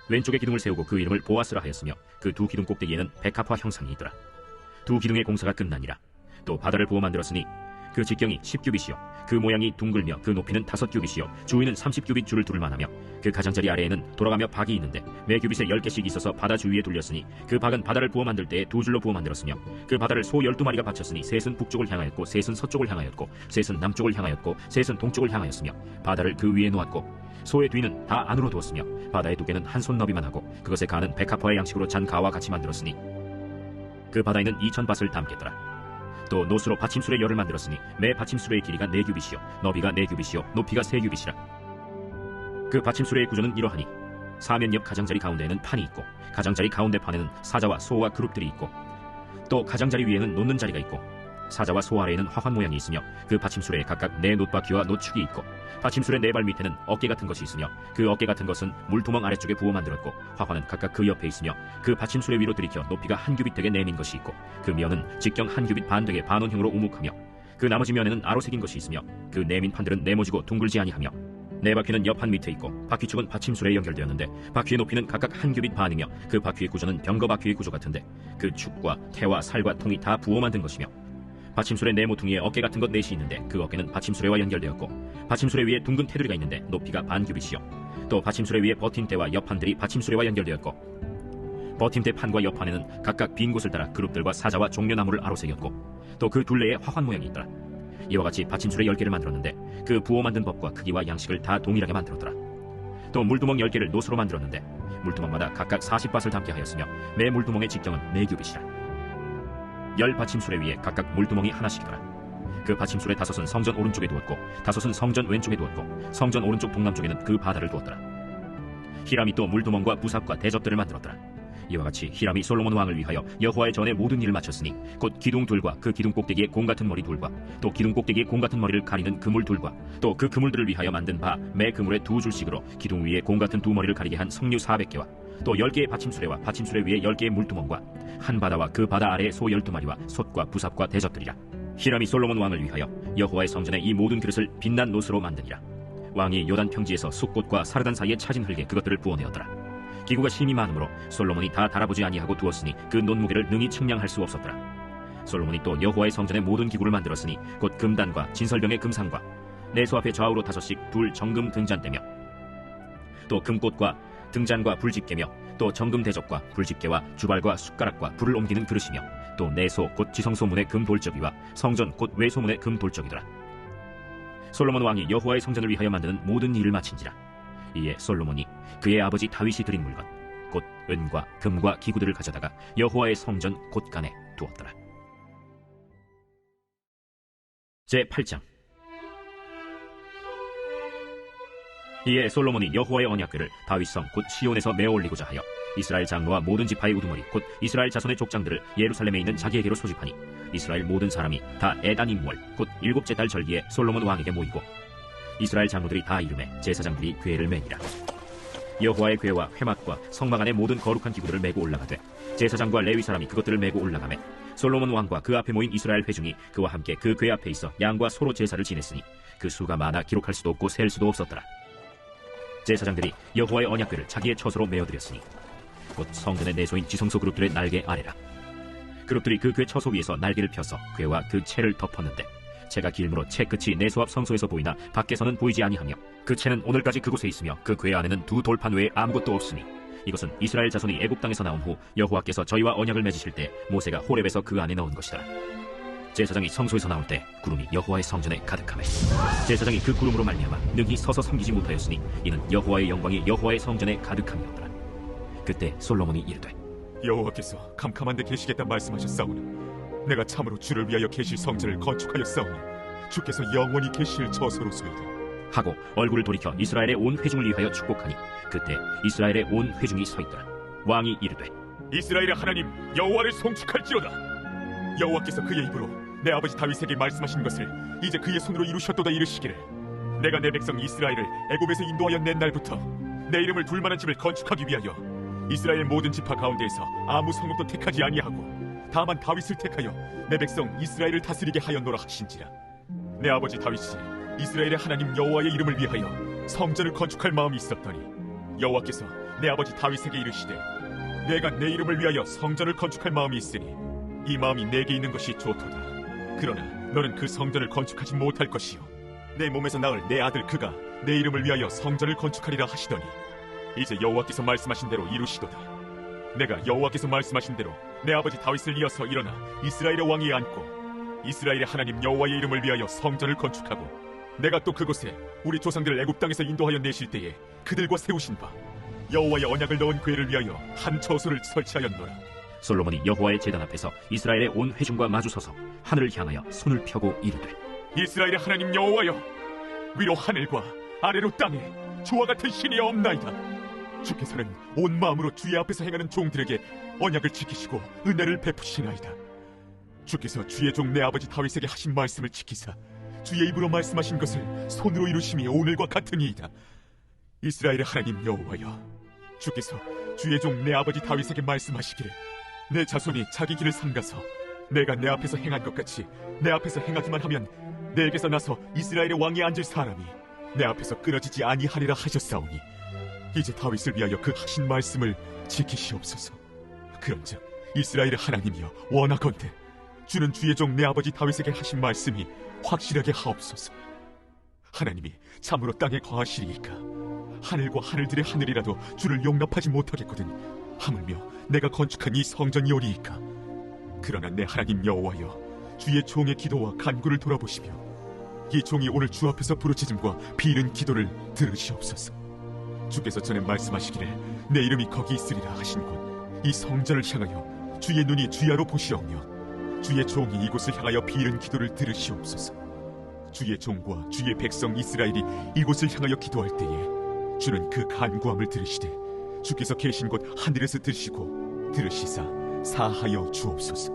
왼쪽의 기둥을 세우고 그 이름을 보아스라 하였으며 그 두 기둥 꼭대기에는 백합화 형상이 있더라. 두 기둥의 공사가 끝나니라. 또 바다를 부어 만들었으니 그 직경이 10규빗이요 그 모양이 둥글며 그 높이는 5규빗이요 주위는 30규빗 줄을 둘 만하며 그 가장자리 아래에는 돌아가며 박이 있는데 매 규빗에 10개씩 있어서 바다 주위에 둘렸으니 그 박은 바다를 부어 만들 때에 2줄로 부어 만들었으며 그 바다를 소 12마리가 바쳤으니 셋은 북쪽을 향하였고 셋은 서쪽을 향하였고 셋은 남쪽을 향하였고 셋은 동쪽을 향하였으며 바다를 그 위에 놓았고 소의 뒤는 다 안으로 두었으며 바다의 두께는 한 손 너비만 하고 그것의 간은 100하퍼의 양식으로 잔 가와 같이 만들었으니 그 바다에는 2000밭을 담겠더라. 또 노수로 받침술의 열을 만들었으니 매 받침술의 길이가 4규빗이요 너비가 4규빗이요 높이가 3규빗이라. 그 받침술의 구조는 이러하니 사면 옆 가장자리 가운데에는 판이 있고 가장자리 가운데 판에는 사자와 소와 그룹들이 있고 또 가장자리 위에는 놓는 자리가 있고 사자와 소 아래에는 화환 모양이 있으며 그 받침술에 각각 4 놋바퀴와 노축이 있고 받침술의 4발 밑에는 어깨 같은 것이 있으며 그 어깨 같은 것은 물두멍 아래쪽에 부어 만들었고 화환은 각각 그 옆에 있으며 그 받침술의 위로 들이켜 높이가 1규빗 되게 내민 것이 있고 그 면은 직경 1규빗 반 되게 반원형으로 우묵하며 그 나머지 면에는 아로 새긴 것이 있으며 그 내민 판들은 네모지고 둥글지 아니하며 4바퀴는 옆판 밑에 있고 바퀴축은 받침술에 연결되었는데 바퀴의 높이는 각각 1규빗 반이며 그 바퀴의 구조는 병거 바퀴의 구조 같은데 그 축과 태와 살과 통이 다 부어 만든 것이며 받침술의 네 모퉁이에 어깨 같은 것 4이 있는데 그 어깨는 받침술에와 연결되었고 받침술의 위에 둥근 테두리가 있는데 높이가 반 규빗이요 또 받침술의 위에 버팀대와 옆판들이 받침술에와 연결되었고 버팀대 판과 옆판에는 각각 빈 곳을 따라 그룹들과 사자와 종려나무를 아로새겼고 또 그 둘레에 화환 모양이 있더라. 이와 같이 받침술의 10개를 만들었는데 그 부어 만든 법과 크기와 양식을 다 동일하게 만들었더라. 또 물두멍 10개를 노수로 만들었는데 물두멍마다 각각 40밭을 담게 하였으며 매 물두멍의 직경은 4규빗이라. 10 받침술의 위에 각각 물두멍이 하나씩이더라. 그 받침술의 5은 성전 오른쪽에 두었고 5은 성전 왼쪽에 두었고 성전 오른쪽 동남쪽에는 그 바다를 두었더라. 히람이 또 물두멍과 부삽과 대접들을 만들었더라. 이와 같이 히람이 솔로몬 왕을 위하여 여호와의 전에 모든 일을 마쳤으니 곧 기둥 둘과 그 기둥 꼭대기에 공 같은 머리 둘과 또 기둥 꼭대기에 공 같은 머리를 가리는 그물 둘과 또 그 그물들을 위하여 만든 바 매 그물에 2줄씩으로 기둥 위에 공 같은 2머리를 가리게 한 석류 400개와 또 10개의 받침술에와 받침술에 위에 10개의 물두멍과 한 바다와 그 바다 아래에 소 12마리와 솥과 부삽과 대접들이라. 히람이 솔로몬 왕을 위하여 여호와의 성전에 이 모든 그릇을 빛난 노스로 만드니라. 왕이 요단 평지에서 숫꽃과 사르단 사이에 차진 흙에 그것들을 부어내었더라. 기구가 심히 많으므로 솔로몬이 다 달아보지 아니하고 두었으니 그 논무게를 능히 측량할 수 없었더라. 솔로몬이 또 여호와의 성전에 모든 기구를 만들었으니 곧 금단과 진설병의 금상과 내소 앞에 좌우로 5씩 둘 정금 등잔대며 또 금꽃과 등잔과 불집게며 또 정금 대접과 불집게와 주발과 숟가락과 불을 옮기는 그릇이며 또 내소 곧 지성소문의 금 돌적이와 성전 곧 외소문의 금 돌적이더라. 솔로몬 왕이 여호와의 성전을 위하여 만드는 모든 일을 마친지라. 이에 솔로몬이 그의 아버지 다윗이 드린 물건 곧 은과 금과 기구들을 가져다가 여호와의 성전 곳간에 두었더라. 제8장. 이에 솔로몬이 여호와의 언약궤를 다윗성 곧 시온에서 메어 올리고자 하여 이스라엘 장로와 모든 지파의 우두머리 곧 이스라엘 자손의 족장들을 예루살렘에 있는 자기에게로 소집하니 이스라엘 모든 사람이 다 에다님월 곧 7째 달 절기에 솔로몬 왕에게 모이고 이스라엘 장로들이 다 이름에 제사장들이 궤를 매니라. 여호와의 궤와 회막과 성막 안의 모든 거룩한 기구들을 메고 올라가되 제사장과 레위 사람이 그것들을 메고 올라가매 솔로몬 왕과 그 앞에 모인 이스라엘 회중이 그와 함께 그 궤 앞에 있어 양과 소로 제사를 지냈으니 그 수가 많아 기록할 수도 없고 셀 수도 없었더라. 제사장들이 여호와의 언약궤를 자기의 처소로 메어드렸으니 곧 성전의 내소인 지성소 그룹들의 날개 아래라. 그룹들이 그 궤 처소 위에서 날개를 펴서 궤와 그 채를 덮었는데 채가 길므로 채 끝이 내소 앞 성소에서 보이나 밖에서는 보이지 아니하며 그 채는 오늘까지 그곳에 있으며 그 궤 안에는 2 돌판 외에 아무것도 없으니 이것은 이스라엘 자손이 애굽 땅에서 나온 후 여호와께서 저희와 언약을 맺으실 때 모세가 호렙에서 그 안에 넣은 것이더라. 제사장이 성소에서 나올 때 구름이 여호와의 성전에 가득하매 제사장이 그 구름으로 말미암아 능히 서서 섬기지 못하였으니 이는 여호와의 영광이 여호와의 성전에 가득함이었더라. 그때 솔로몬이 이르되 여호와께서 캄캄한 데 계시겠다 말씀하셨사오니 내가 참으로 주를 위하여 계실 성전을 건축하였사오니 주께서 영원히 계실 처소로소이다 하고 얼굴을 돌이켜 이스라엘의 온 회중을 위하여 축복하니 그때 이스라엘의 온 회중이 서 있더라. 왕이 이르되 이스라엘의 하나님 여호와를 송축할지어다. 여호와께서 그의 입으로 내 아버지 다윗에게 말씀하신 것을 이제 그의 손으로 이루셨도다 이르시기를 내가 내 백성 이스라엘을 애굽에서 인도하여 낸 날부터 내 이름을 둘 만한 집을 건축하기 위하여 이스라엘 모든 지파 가운데에서 아무 성읍도 택하지 아니하고 다만 다윗을 택하여 내 백성 이스라엘을 다스리게 하였노라 하신지라. 내 아버지 다윗이 이스라엘의 하나님 여호와의 이름을 위하여 성전을 건축할 마음이 있었더니 여호와께서 내 아버지 다윗에게 이르시되 내가 내 이름을 위하여 성전을 건축할 마음이 있으니 이 마음이 내게 있는 것이 좋도다. 그러나 너는 그 성전을 건축하지 못할 것이요 내 몸에서 낳을 내 아들 그가 내 이름을 위하여 성전을 건축하리라 하시더니 이제 여호와께서 말씀하신 대로 이루시도다. 내가 여호와께서 말씀하신 대로 내 아버지 다윗을 이어서 일어나 이스라엘의 왕위에 앉고 이스라엘의 하나님 여호와의 이름을 위하여 성전을 건축하고 내가 또 그곳에 우리 조상들을 애굽 땅에서 인도하여 내실 때에 그들과 세우신 바 여호와의 언약을 넣은 궤를 위하여 한 처소를 설치하였노라. 솔로몬이 여호와의 제단 앞에서 이스라엘의 온 회중과 마주서서 하늘을 향하여 손을 펴고 이르되 이스라엘의 하나님 여호와여, 위로 하늘과 아래로 땅에 주와 같은 신이 없나이다. 주께서는 온 마음으로 주의 앞에서 행하는 종들에게 언약을 지키시고 은혜를 베푸시나이다. 주께서 주의 종 내 아버지 다윗에게 하신 말씀을 지키사 주의 입으로 말씀하신 것을 손으로 이루심이 오늘과 같으니이다. 이스라엘의 하나님 여호와여, 주께서 주의 종 내 아버지 다윗에게 말씀하시기를 내 자손이 자기 길을 삼가서 내가 내 앞에서 행한 것 같이 내 앞에서 행하기만 하면 내게서 나서 이스라엘의 왕에 앉을 사람이 내 앞에서 끊어지지 아니하리라 하셨사오니 이제 다윗을 위하여 그 하신 말씀을 지키시옵소서. 그런즉 이스라엘의 하나님이여, 원하건대 주는 주의 종 내 아버지 다윗에게 하신 말씀이 확실하게 하옵소서. 하나님이 참으로 땅에 거하시리이까 하늘과 하늘들의 하늘이라도 주를 용납하지 못하겠거든 하물며 내가 건축한 이 성전이오리이까. 그러나 내 하나님 여호와여, 주의 종의 기도와 간구를 돌아보시며 이 종이 오늘 주 앞에서 부르짖음과 비는 기도를 들으시옵소서. 주께서 전에 말씀하시기를 내 이름이 거기 있으리라 하신 곳 이 성전을 향하여 주의 눈이 주야로 보시오며 주의 종이 이곳을 향하여 비는 기도를 들으시옵소서. 주의 종과 주의 백성 이스라엘이 이곳을 향하여 기도할 때에 주는 그 간구함을 들으시되 주께서 계신 곳 하늘에서 들으시고 들으시사 사하여 주옵소서.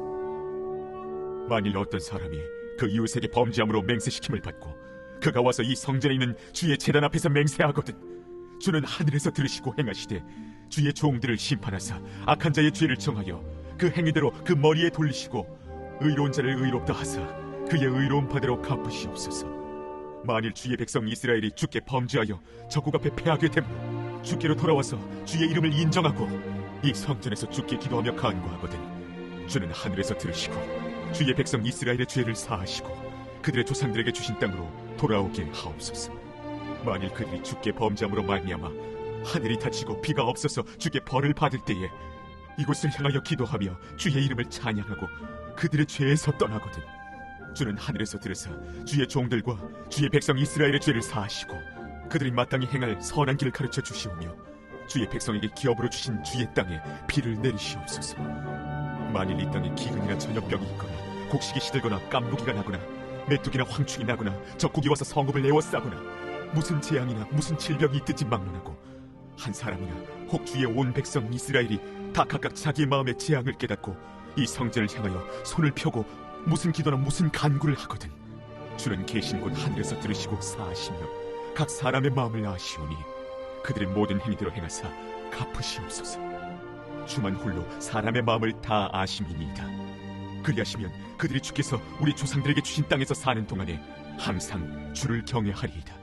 만일 어떤 사람이 그 이웃에게 범죄함으로 맹세시킴을 받고 그가 와서 이 성전에 있는 주의 제단 앞에서 맹세하거든 주는 하늘에서 들으시고 행하시되 주의 종들을 심판하사 악한 자의 죄를 정하여 그 행위대로 그 머리에 돌리시고 의로운 자를 의롭다 하사 그의 의로운 바대로 갚으시옵소서. 만일 주의 백성 이스라엘이 주께 범죄하여 적국 앞에 패하게 되면 주께로 돌아와서 주의 이름을 인정하고 이 성전에서 주께 기도하며 간구하거든 주는 하늘에서 들으시고 주의 백성 이스라엘의 죄를 사하시고 그들의 조상들에게 주신 땅으로 돌아오게 하옵소서. 만일 그들이 주께 범죄함으로 말미암아 하늘이 닫히고 비가 없어서 주께 벌을 받을 때에 이곳을 향하여 기도하며 주의 이름을 찬양하고 그들의 죄에서 떠나거든 주는 하늘에서 들으사 주의 종들과 주의 백성 이스라엘의 죄를 사하시고 그들이 마땅히 행할 선한 길을 가르쳐 주시오며 주의 백성에게 기업으로 주신 주의 땅에 비를 내리시옵소서. 만일 이 땅에 기근이나 전염병이 있거나 곡식이 시들거나 깐부기가 나거나 메뚜기나 황충이 나거나 적국이 와서 성읍을 에워싸거나 무슨 재앙이나 무슨 질병이 있든지 막론하고 한 사람이나 혹 주의 온 백성 이스라엘이 다 각각 자기의 마음의 재앙을 깨닫고 이 성전을 향하여 손을 펴고 무슨 기도나 무슨 간구를 하거든 주는 계신 곳 하늘에서 들으시고 사하시며 각 사람의 마음을 아시오니 그들의 모든 행위대로 행하사 갚으시옵소서. 주만 홀로 사람의 마음을 다 아심이니이다. 그리하시면 그들이 주께서 우리 조상들에게 주신 땅에서 사는 동안에 항상 주를 경외하리이다.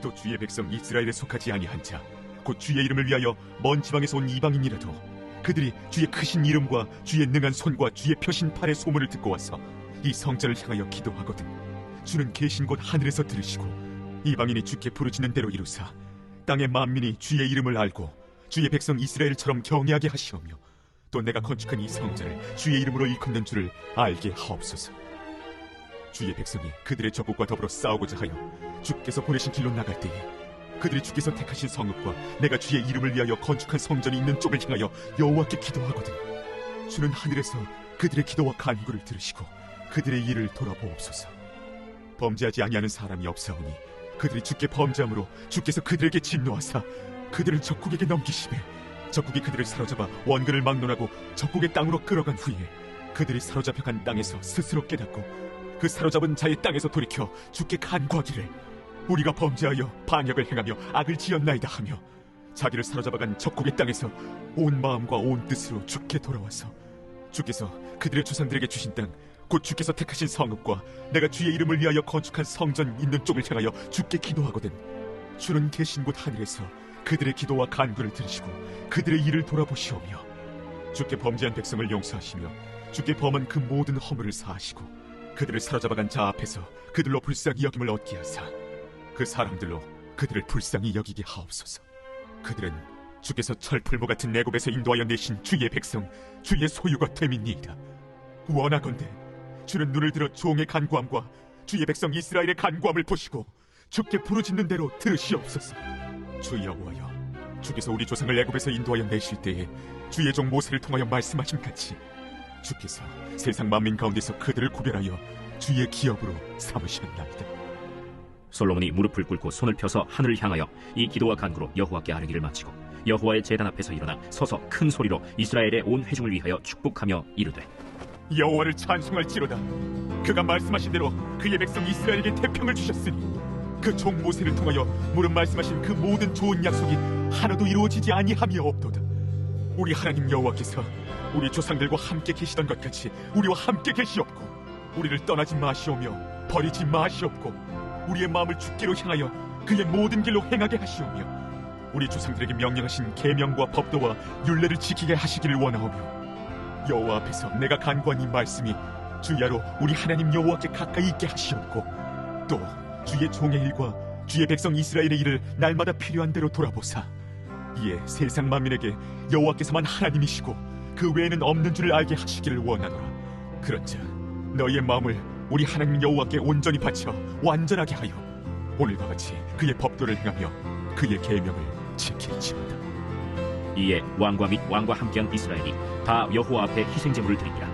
또 주의 백성 이스라엘에 속하지 아니한 자 곧 주의 이름을 위하여 먼 지방에서 온 이방인이라도 그들이 주의 크신 이름과 주의 능한 손과 주의 펴신 팔의 소문을 듣고 와서 이 성전을 향하여 기도하거든 주는 계신 곳 하늘에서 들으시고 이방인이 주께 부르짖는 대로 이루사 땅의 만민이 주의 이름을 알고 주의 백성 이스라엘처럼 경외하게 하시오며 또 내가 건축한 이 성전을 주의 이름으로 일컫는 줄을 알게 하옵소서. 주의 백성이 그들의 적국과 더불어 싸우고자 하여 주께서 보내신 길로 나갈 때에 그들이 주께서 택하신 성읍과 내가 주의 이름을 위하여 건축한 성전이 있는 쪽을 향하여 여호와께 기도하거든 주는 하늘에서 그들의 기도와 간구를 들으시고 그들의 일을 돌아보옵소서. 범죄하지 아니하는 사람이 없사오니 그들이 주께 범죄함으로 주께서 그들에게 진노하사 그들을 적국에게 넘기시매 적국이 그들을 사로잡아 원근을 막론하고 적국의 땅으로 끌어간 후에 그들이 사로잡혀간 땅에서 스스로 깨닫고 그 사로잡은 자의 땅에서 돌이켜 주께 간구하기를 우리가 범죄하여 반역을 행하며 악을 지었나이다 하며 자기를 사로잡아간 적국의 땅에서 온 마음과 온 뜻으로 주께 돌아와서 주께서 그들의 조상들에게 주신 땅 곧 주께서 택하신 성읍과 내가 주의 이름을 위하여 건축한 성전 있는 쪽을 향하여 주께 기도하거든 주는 계신 곳 하늘에서 그들의 기도와 간구를 들으시고 그들의 일을 돌아보시오며 주께 범죄한 백성을 용서하시며 주께 범한 그 모든 허물을 사하시고 그들을 사로잡아간 자 앞에서 그들로 불쌍히 여김을 얻게 하사 그 사람들로 그들을 불쌍히 여기게 하옵소서. 그들은 주께서 철풀무 같은 애굽에서 인도하여 내신 주의 백성 주의 소유가 됨이니이다. 원하건대 주는 눈을 들어 종의 간구함과 주의 백성 이스라엘의 간구함을 보시고 주께 부르짖는 대로 들으시옵소서. 주 여호와여, 주께서 우리 조상을 애굽에서 인도하여 내실 때에 주의 종 모세를 통하여 말씀하신 같이 주께서 세상 만민 가운데서 그들을 구별하여 주의 기업으로 삼으셨나이다. 솔로몬이 무릎을 꿇고 손을 펴서 하늘을 향하여 이 기도와 간구로 여호와께 아뢰기를 마치고 여호와의 제단 앞에서 일어나 서서 큰 소리로 이스라엘의 온 회중을 위하여 축복하며 이르되 여호와를 찬송할지로다. 그가 말씀하신 대로 그의 백성 이스라엘에게 태평을 주셨으니 그 종 모세를 통하여 무릇 말씀하신 그 모든 좋은 약속이 하나도 이루어지지 아니함이 없도다. 우리 하나님 여호와께서 우리 조상들과 함께 계시던 것 같이 우리와 함께 계시옵고 우리를 떠나지 마시오며 버리지 마시옵고 우리의 마음을 주께로 향하여 그의 모든 길로 행하게 하시오며 우리 조상들에게 명령하신 계명과 법도와 율례를 지키게 하시기를 원하오며 여호와 앞에서 내가 간구한 이 말씀이 주야로 우리 하나님 여호와께 가까이 있게 하시옵고 또 주의 종의 일과 주의 백성 이스라엘의 일을 날마다 필요한 대로 돌아보사 이에 세상 만민에게 여호와께서만 하나님이시고 그 외에는 없는 줄을 알게 하시기를 원하노라. 그런즉 너희의 마음을 우리 하나님 여호와께 온전히 바쳐 완전하게 하여 오늘과 같이 그의 법도를 행하며 그의 계명을 지킬지어다. 이에 왕과 및 왕과 함께한 이스라엘이 다 여호와 앞에 희생제물을 드리니라.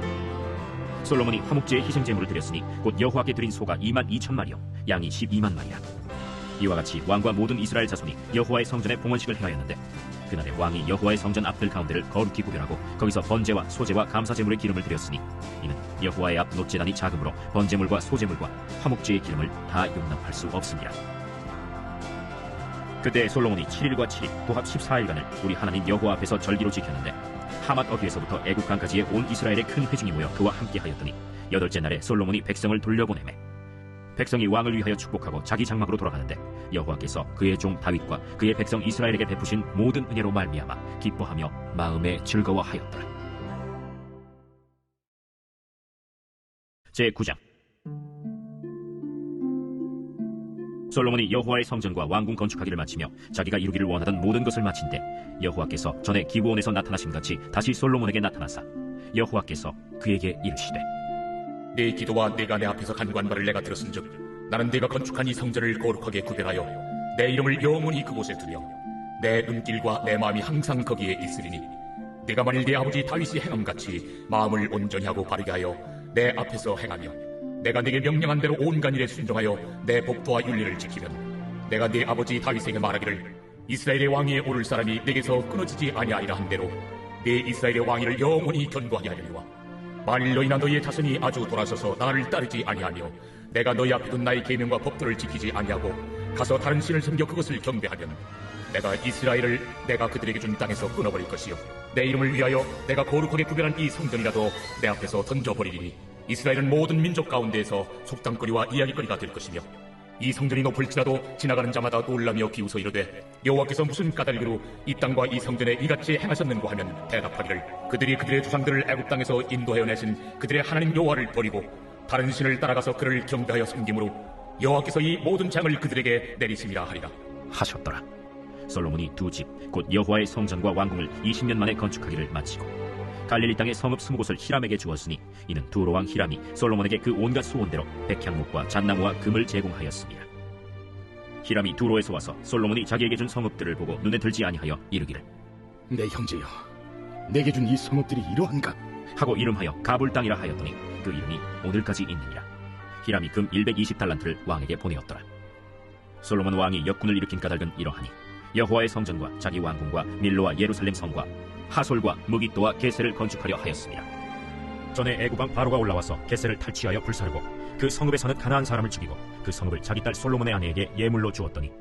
솔로몬이 화목제의 희생제물을 드렸으니 곧 여호와께 드린 소가 22,000마리요 양이 12만 마리라. 이와 같이 왕과 모든 이스라엘 자손이 여호와의 성전에 봉헌식을 행하였는데 그날에 왕이 여호와의 성전 앞들 가운데를 거룩히 구별하고 거기서 번제와 소제와 감사제물의 기름을 드렸으니 이는 여호와의 앞 놋제단이 작음으로 번제물과 소제물과 화목제의 기름을 다 용납할 수 없습니다. 그때 솔로몬이 7일과 7일 도합 14일간을 우리 하나님 여호와 앞에서 절기로 지켰는데 하맛 어귀에서부터 애국 강까지의 온 이스라엘의 큰 회중이 모여 그와 함께 하였더니 8째 날에 솔로몬이 백성을 돌려보내매 백성이 왕을 위하여 축복하고 자기 장막으로 돌아가는데 여호와께서 그의 종 다윗과 그의 백성 이스라엘에게 베푸신 모든 은혜로 말미암아 기뻐하며 마음에 즐거워하였더라. 제9장 솔로몬이 여호와의 성전과 왕궁 건축하기를 마치며 자기가 이루기를 원하던 모든 것을 마친 때 여호와께서 전에 기브온에서 나타나신 같이 다시 솔로몬에게 나타나사 여호와께서 그에게 이르시되 네 기도와 네가 내 앞에서 간구한 바를 내가 들었은즉 나는 네가 건축한 이 성전을 거룩하게 구별하여 내 이름을 영원히 그곳에 두며 내 눈길과 내 마음이 항상 거기에 있으리니 네가 만일 네 아버지 다윗이 행함같이 마음을 온전히 하고 바르게 하여 내 앞에서 행하며 내가 네게 명령한 대로 온갖 일에 순종하여 내 법도와 윤리를 지키면 내가 네 아버지 다윗에게 말하기를 이스라엘의 왕위에 오를 사람이 네게서 끊어지지 아니하리라 한 대로 네 이스라엘의 왕위를 영원히 견고하게 하려니와 만일 너희나 너희의 자손이 아주 돌아서서 나를 따르지 아니하며 내가 너희 앞에 둔 나의 계명과 법도를 지키지 아니하고 가서 다른 신을 섬겨 그것을 경배하면 내가 이스라엘을 내가 그들에게 준 땅에서 끊어버릴 것이요 내 이름을 위하여 내가 거룩하게 구별한 이 성전이라도 내 앞에서 던져버리리니 이스라엘은 모든 민족 가운데에서 속담거리와 이야기거리가 될 것이며 이 성전이 높을지라도 지나가는 자마다 놀라며 비웃어 이르되 여호와께서 무슨 까닭으로 이 땅과 이 성전에 이같이 행하셨는고 하면 대답하기를 그들이 그들의 조상들을 애굽 땅에서 인도하여 내신 그들의 하나님 여호와를 버리고 다른 신을 따라가서 그를 경배하여 섬김으로 여호와께서 이 모든 장을 그들에게 내리심이라 하리라 하셨더라. 솔로몬이 두 집 곧 여호와의 성전과 왕궁을 20년 만에 건축하기를 마치고 갈릴리 땅의 성읍 20곳을 히람에게 주었으니 이는 두로 왕 히람이 솔로몬에게 그 온갖 소원대로 백향목과 잣나무와 금을 제공하였습니다. 히람이 두로에서 와서 솔로몬이 자기에게 준 성읍들을 보고 눈에 들지 아니하여 이르기를 내 형제여 내게 준 이 성읍들이 이러한가 하고 이름하여 가불 땅이라 하였더니 그 이름이 오늘까지 있느니라. 히람이 금 120달란트를 왕에게 보내었더라. 솔로몬 왕이 역군을 일으킨 까닭은 이러하니 여호와의 성전과 자기 왕궁과 밀로와 예루살렘 성과 하솔과 무깃도와 게셀을 건축하려 하였습니다. 전에 애굽 왕 바로가 올라와서 게셀을 탈취하여 불사르고 그 성읍에 사는 가나안 사람을 죽이고 그 성읍을 자기 딸 솔로몬의 아내에게 예물로 주었더니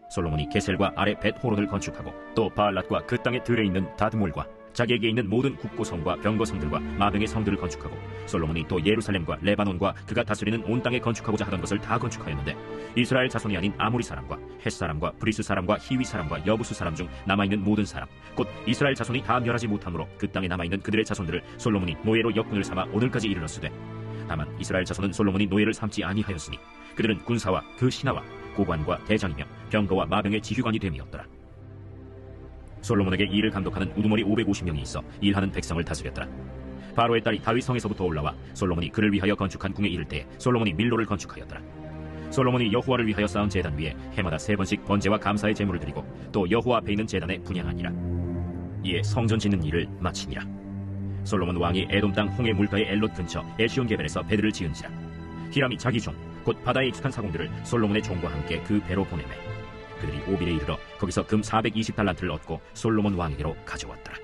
솔로몬이 게셀과 아래 벳호론을 건축하고 또 바알랏과 그 땅에 들에 있는 다드몰과 자기에게 있는 모든 국고성과 병거성들과 마병의 성들을 건축하고 솔로몬이 또 예루살렘과 레바논과 그가 다스리는 온 땅에 건축하고자 하던 것을 다 건축하였는데 이스라엘 자손이 아닌 아모리 사람과 헷 사람과 브리스 사람과 히위 사람과 여부수 사람 중 남아있는 모든 사람 곧 이스라엘 자손이 다 멸하지 못함으로 그 땅에 남아있는 그들의 자손들을 솔로몬이 노예로 역군을 삼아 오늘까지 이르렀으되 다만 이스라엘 자손은 솔로몬이 노예를 삼지 아니하였으니 그들은 군사와 그 신하와 고관과 대장이며 병거와 마병의 지휘관이 됨이었더라. 솔로몬에게 일을 감독하는 우두머리 550명이 있어 일하는 백성을 다스렸더라. 바로의 딸이 다윗 성에서부터 올라와 솔로몬이 그를 위하여 건축한 궁에 이를 때 솔로몬이 밀로를 건축하였더라. 솔로몬이 여호와를 위하여 쌓은 제단 위에 해마다 3번씩 번제와 감사의 제물을 드리고 또 여호와 앞에 있는 제단에 분향하니라. 이에 성전 짓는 일을 마치니라. 솔로몬 왕이 에돔 땅 홍해 물가의 엘롯 근처 에시온게벨에서 배들을 지은지라. 히람이 자기 종 곧 바다에 익숙한 사공들을 솔로몬의 종과 함께 그 배로 보내매 그들이 오빌에 이르러 거기서 금 420달란트를 얻고 솔로몬 왕에게로 가져왔더라.